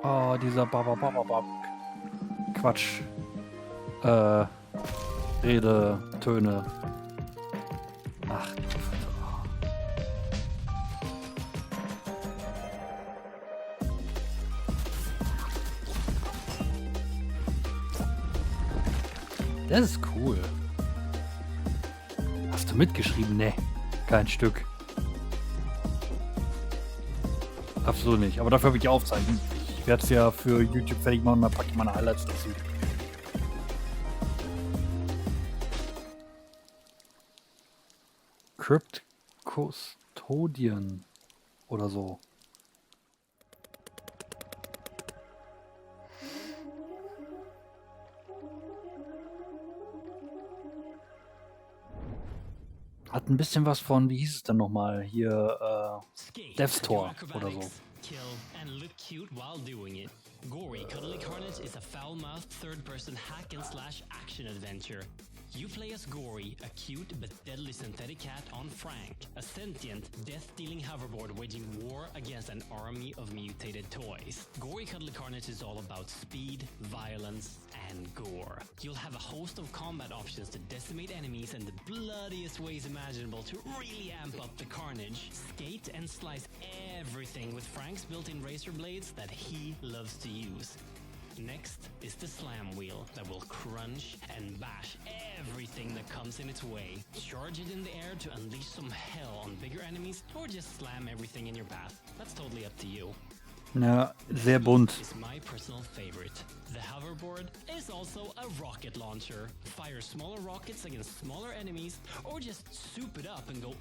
Oh, dieser Bababababab. Quatsch. Rede, Töne. Ach. Das ist cool. Hast du mitgeschrieben? Nee, kein Stück. Absolut nicht. Aber dafür habe ich die Aufzeichnung. Ich werde es ja für YouTube fertig machen und dann packe ich meine Highlights dazu. Crypt Custodian oder so. Hat ein bisschen was von, wie hieß es denn nochmal? Hier, Death's Door oder so. Kill and look cute while doing it. Gory Cuddly Carnage is a foul-mouthed third-person hack-and-slash action adventure. You play as Gory, a cute but deadly synthetic cat on Frank, a sentient, death-dealing hoverboard waging war against an army of mutated toys. Gory Cuddly Carnage is all about speed, violence, and gore. You'll have a host of combat options to decimate enemies in the bloodiest ways imaginable to really amp up the carnage. Skate and slice everything with Frank's built-in razor blades that he loves to use. Next is the slam wheel that will crunch and bash everything that comes in its way. Charge it in the air to unleash some hell on bigger enemies or just slam everything in your path. That's totally up to you. Ja, sehr bunt. Is my personal favorite. The hoverboard is also a rocket launcher. Fire smaller rockets against smaller enemies or just soup it up and go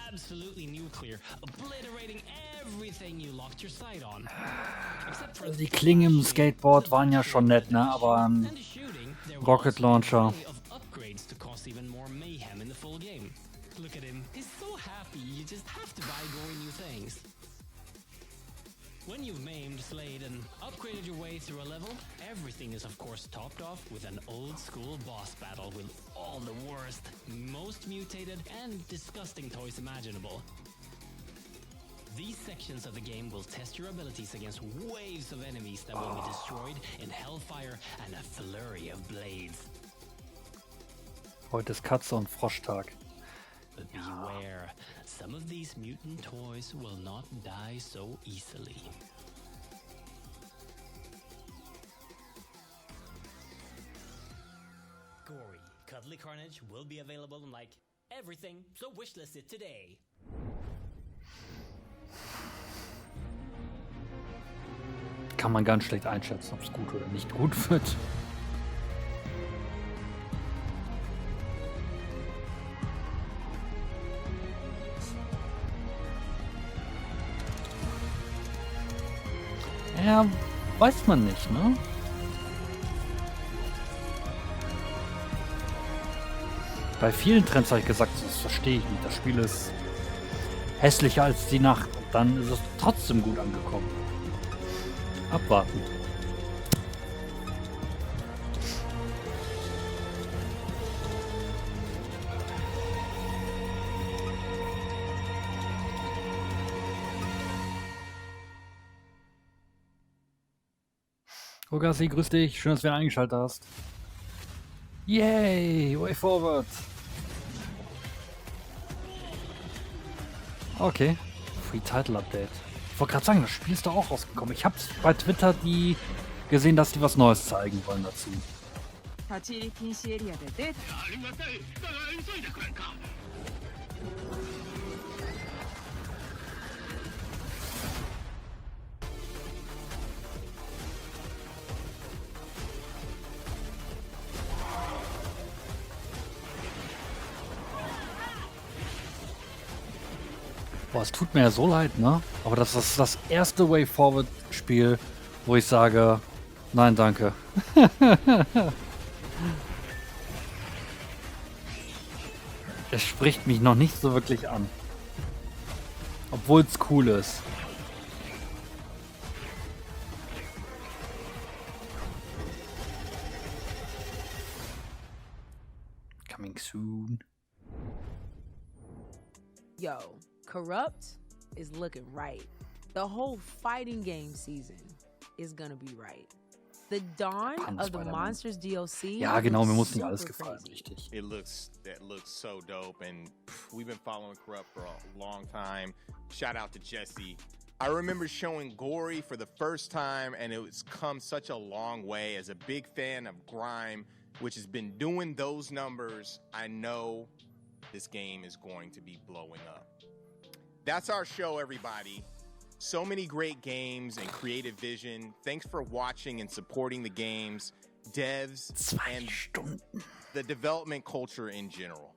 absolutely nuclear, obliterating everything you locked your sight on. Also die Klingen im Skateboard waren ja schon nett, ne? Aber ein Rocket Launcher. Upgrades to cause even more mayhem in the full game. Look at him. He's so happy. You just have to buy gory new things. When you've maimed, slayed, and upgraded your way through a level, everything is of course topped off with an old-school boss battle with all the worst, most mutated, and disgusting toys imaginable. These sections of the game will test your abilities against waves of enemies that will be destroyed in hellfire and a flurry of blades. Heute ist Katze- und Froschtag. But beware, some of these mutant toys will not die so easily. Gory, cuddly carnage will be available in like everything, so wishlist it today. Kann man ganz schlecht einschätzen, ob es gut oder nicht gut wird. Ja, weiß man nicht, ne? Bei vielen Trends habe ich gesagt, das verstehe ich nicht. Das Spiel ist hässlicher als die Nacht. Und dann ist es trotzdem gut angekommen. Abwarten. Ogassi, grüß dich. Schön, dass du wieder eingeschaltet hast. Yay! Way forward! Okay. Free Title Update. Ich wollte gerade sagen, das Spiel ist doch auch rausgekommen. Ich habe bei Twitter gesehen, dass die was Neues zeigen wollen dazu. Boah, es tut mir ja so leid, ne? Aber das ist das erste Way Forward Spiel, wo ich sage, nein, danke. Es spricht mich noch nicht so wirklich an. Obwohl es cool ist. Coming soon. Yo, Corrupt is looking right. The whole fighting game season is gonna be right. The dawn of the Monsters DLC. Ja, genau, mir muss nicht alles gefallen, richtig. That looks so dope, and we've been following Corrupt for a long time. Shout out to Jesse. I remember showing Gory for the first time, and it's come such a long way. As a big fan of Grime, which has been doing those numbers, I know this game is going to be blowing up. That's our show, everybody. So many great games and creative vision. Thanks for watching and supporting the games, devs, and the development culture in general.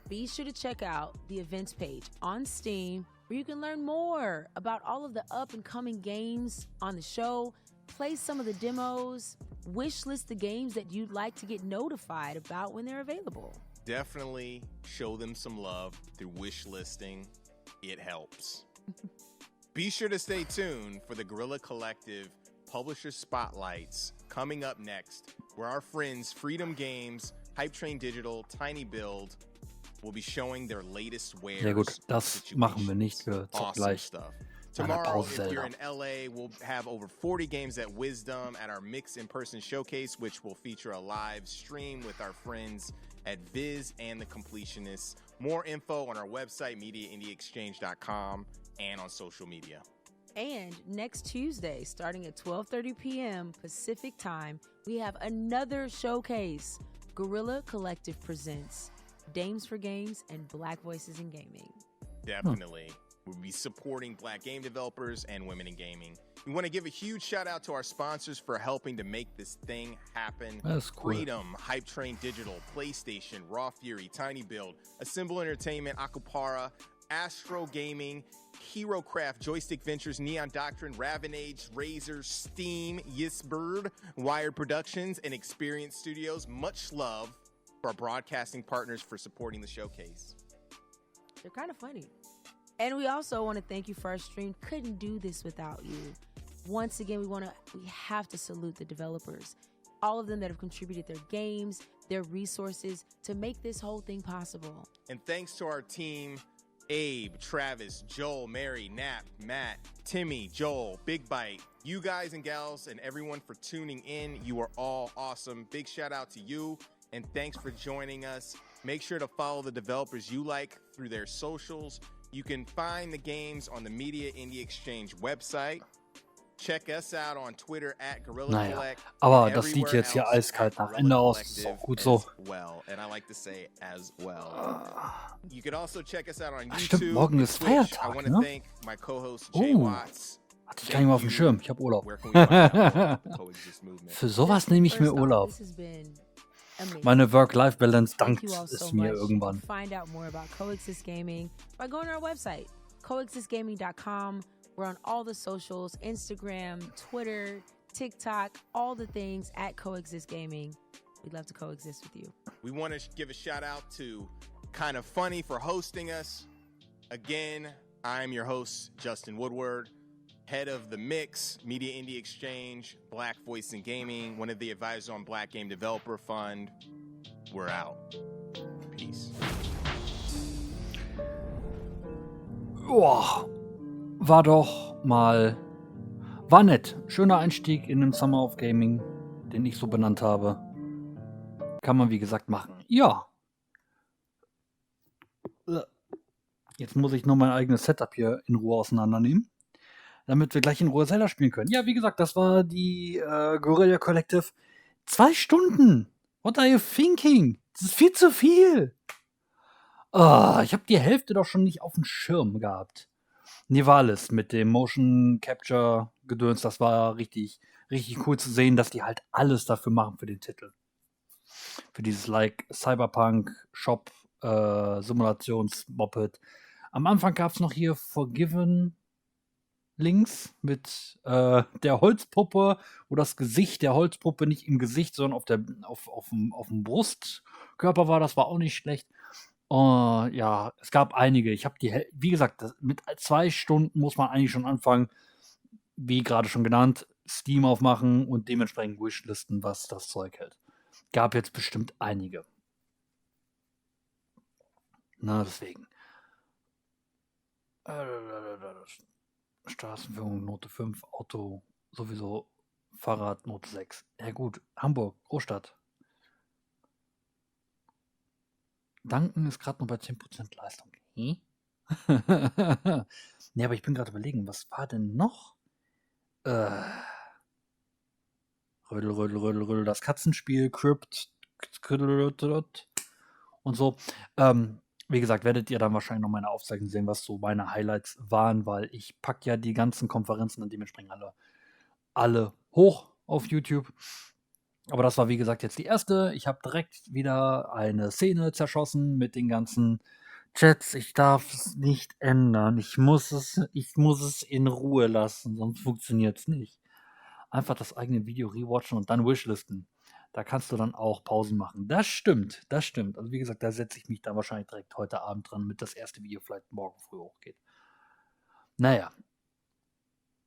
Be sure to check out the events page on Steam, where you can learn more about all of the up-and-coming games on the show, play some of the demos, wishlist the games that you'd like to get notified about when they're available. Definitely show them some love through wish listing. It helps. Be sure to stay tuned for the Guerrilla Collective Publisher Spotlights coming up next, where our friends Freedom Games, Hype Train Digital, Tiny Build will be showing their latest wares. Sehr gut, das machen wir nicht. Wir zocken gleich stuff. nach einer Tomorrow, Pause if you're Zelda. in LA, we'll have over 40 games at Wisdom at our Mix in-Person Showcase, which will feature a live stream with our friends at Viz and the Completionists. More info on our website, MediaIndieExchange.com, and on social media. And next Tuesday, starting at 12:30 p.m. Pacific Time, we have another showcase. Guerrilla Collective presents Dames for Games and Black Voices in Gaming. Definitely. We'll be supporting Black game developers and women in gaming. We want to give a huge shout out to our sponsors for helping to make this thing happen. That's cool. Freedom, Hype Train Digital, PlayStation, Raw Fury, Tiny Build, Assemble Entertainment, Akupara, Astro Gaming, HeroCraft, Joystick Ventures, Neon Doctrine, Ravenage, Razer, Steam, Yisbird, Wired Productions, and Experience Studios. Much love for our broadcasting partners for supporting the showcase. They're kind of funny. And we also want to thank you for our stream. Couldn't do this without you. Once again, we have to salute the developers. All of them that have contributed their games, their resources to make this whole thing possible. And thanks to our team, Abe, Travis, Joel, Mary, Nap, Matt, Timmy, Joel, Big Bite, you guys and gals, and everyone for tuning in. You are all awesome. Big shout out to you. and thanks for joining us. Make sure to follow the developers you like through their socials. You can find the games on the Media Indie Exchange website. Check us out on Twitter at Guerrilla Naja, Collect. aber and das sieht everywhere jetzt hier else eiskalt at nach Guerrilla Ende aus. Ist Collective auch gut as so. well. And I like to say as well. You can also check us out on Ach, YouTube. stimmt, morgen and ist Twitch. I Feiertag, want to ne? thank my co-host Jay Oh, Watts. hatte ich gar nicht mal auf dem Schirm. Ich habe Urlaub. Where can we find out more about the Coexist movement? Für sowas nehme ich mir First off, Urlaub. this has been amazing. Meine Work-Life-Balance Thank dankt you all so es mir much. irgendwann. Find out more about Coexist Gaming by going to our website, coexistgaming.com. We're on all the socials, Instagram, Twitter, TikTok, all the things at Coexist Gaming. We'd love to coexist with you. We want to give a shout out to Kind of Funny for hosting us. Again, I'm your host, Justin Woodward, head of the Mix, Media Indie Exchange, Black Voice in Gaming, one of the advisors on Black Game Developer Fund. We're out. Peace. Boah, war nett. Schöner Einstieg in den Summer of Gaming, den ich so benannt habe. Kann man, wie gesagt, machen. Ja. Jetzt muss ich nur mein eigenes Setup hier in Ruhe auseinandernehmen, damit wir gleich in Ruhe Zelda spielen können. Ja, wie gesagt, das war die Guerillia Collective. 2 Stunden! What are you thinking? Das ist viel zu viel! Ich habe die Hälfte doch schon nicht auf dem Schirm gehabt. Nivalis mit dem Motion Capture Gedöns, das war richtig, richtig cool zu sehen, dass die halt alles dafür machen für den Titel. Für dieses Cyberpunk Shop Simulations-Moped. Am Anfang gab es noch hier Forgotlings mit der Holzpuppe, wo das Gesicht der Holzpuppe nicht im Gesicht, sondern auf dem Brustkörper war. Das war auch nicht schlecht. Ja, es gab einige. Ich habe wie gesagt, mit 2 Stunden muss man eigentlich schon anfangen, wie gerade schon genannt, Steam aufmachen und dementsprechend Wishlisten, was das Zeug hält. Gab jetzt bestimmt einige. Na, deswegen. Straßenführung Note 5, Auto sowieso, Fahrrad Note 6. Ja gut, Hamburg, Großstadt. Danken ist gerade noch bei 10% Leistung. Ne, aber ich bin gerade überlegen, was war denn noch? Rödel, das Katzenspiel, Crypt und so. Wie gesagt, werdet ihr dann wahrscheinlich noch meine Aufzeichnung sehen, was so meine Highlights waren, weil ich packe ja die ganzen Konferenzen und dementsprechend alle hoch auf YouTube. Aber das war, wie gesagt, jetzt die erste. Ich habe direkt wieder eine Szene zerschossen mit den ganzen Chats. Ich darf es nicht ändern. Ich muss es in Ruhe lassen, sonst funktioniert es nicht. Einfach das eigene Video rewatchen und dann Wishlisten. Da kannst du dann auch Pausen machen. Das stimmt. Also wie gesagt, da setze ich mich dann wahrscheinlich direkt heute Abend dran, damit das erste Video vielleicht morgen früh hochgeht. Naja.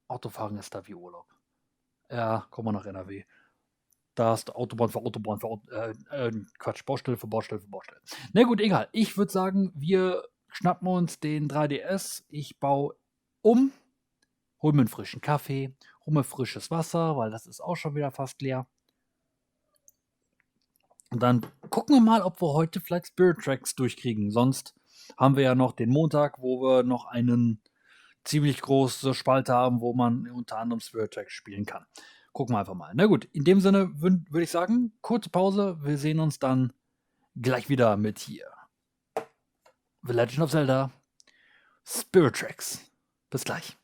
Autofahren ist da wie Urlaub. Ja, komm mal nach NRW. Da ist Autobahn für Autobahn Baustelle für Baustelle. Na gut, egal. Ich würde sagen, wir schnappen uns den 3DS. Ich baue um, hol mir einen frischen Kaffee, hol mir frisches Wasser, weil das ist auch schon wieder fast leer. Und dann gucken wir mal, ob wir heute vielleicht Spirit Tracks durchkriegen. Sonst haben wir ja noch den Montag, wo wir noch einen ziemlich große Spalte haben, wo man unter anderem Spirit Tracks spielen kann. Gucken wir einfach mal. Na gut, in dem Sinne würde ich sagen, kurze Pause. Wir sehen uns dann gleich wieder mit hier The Legend of Zelda Spirit Tracks. Bis gleich.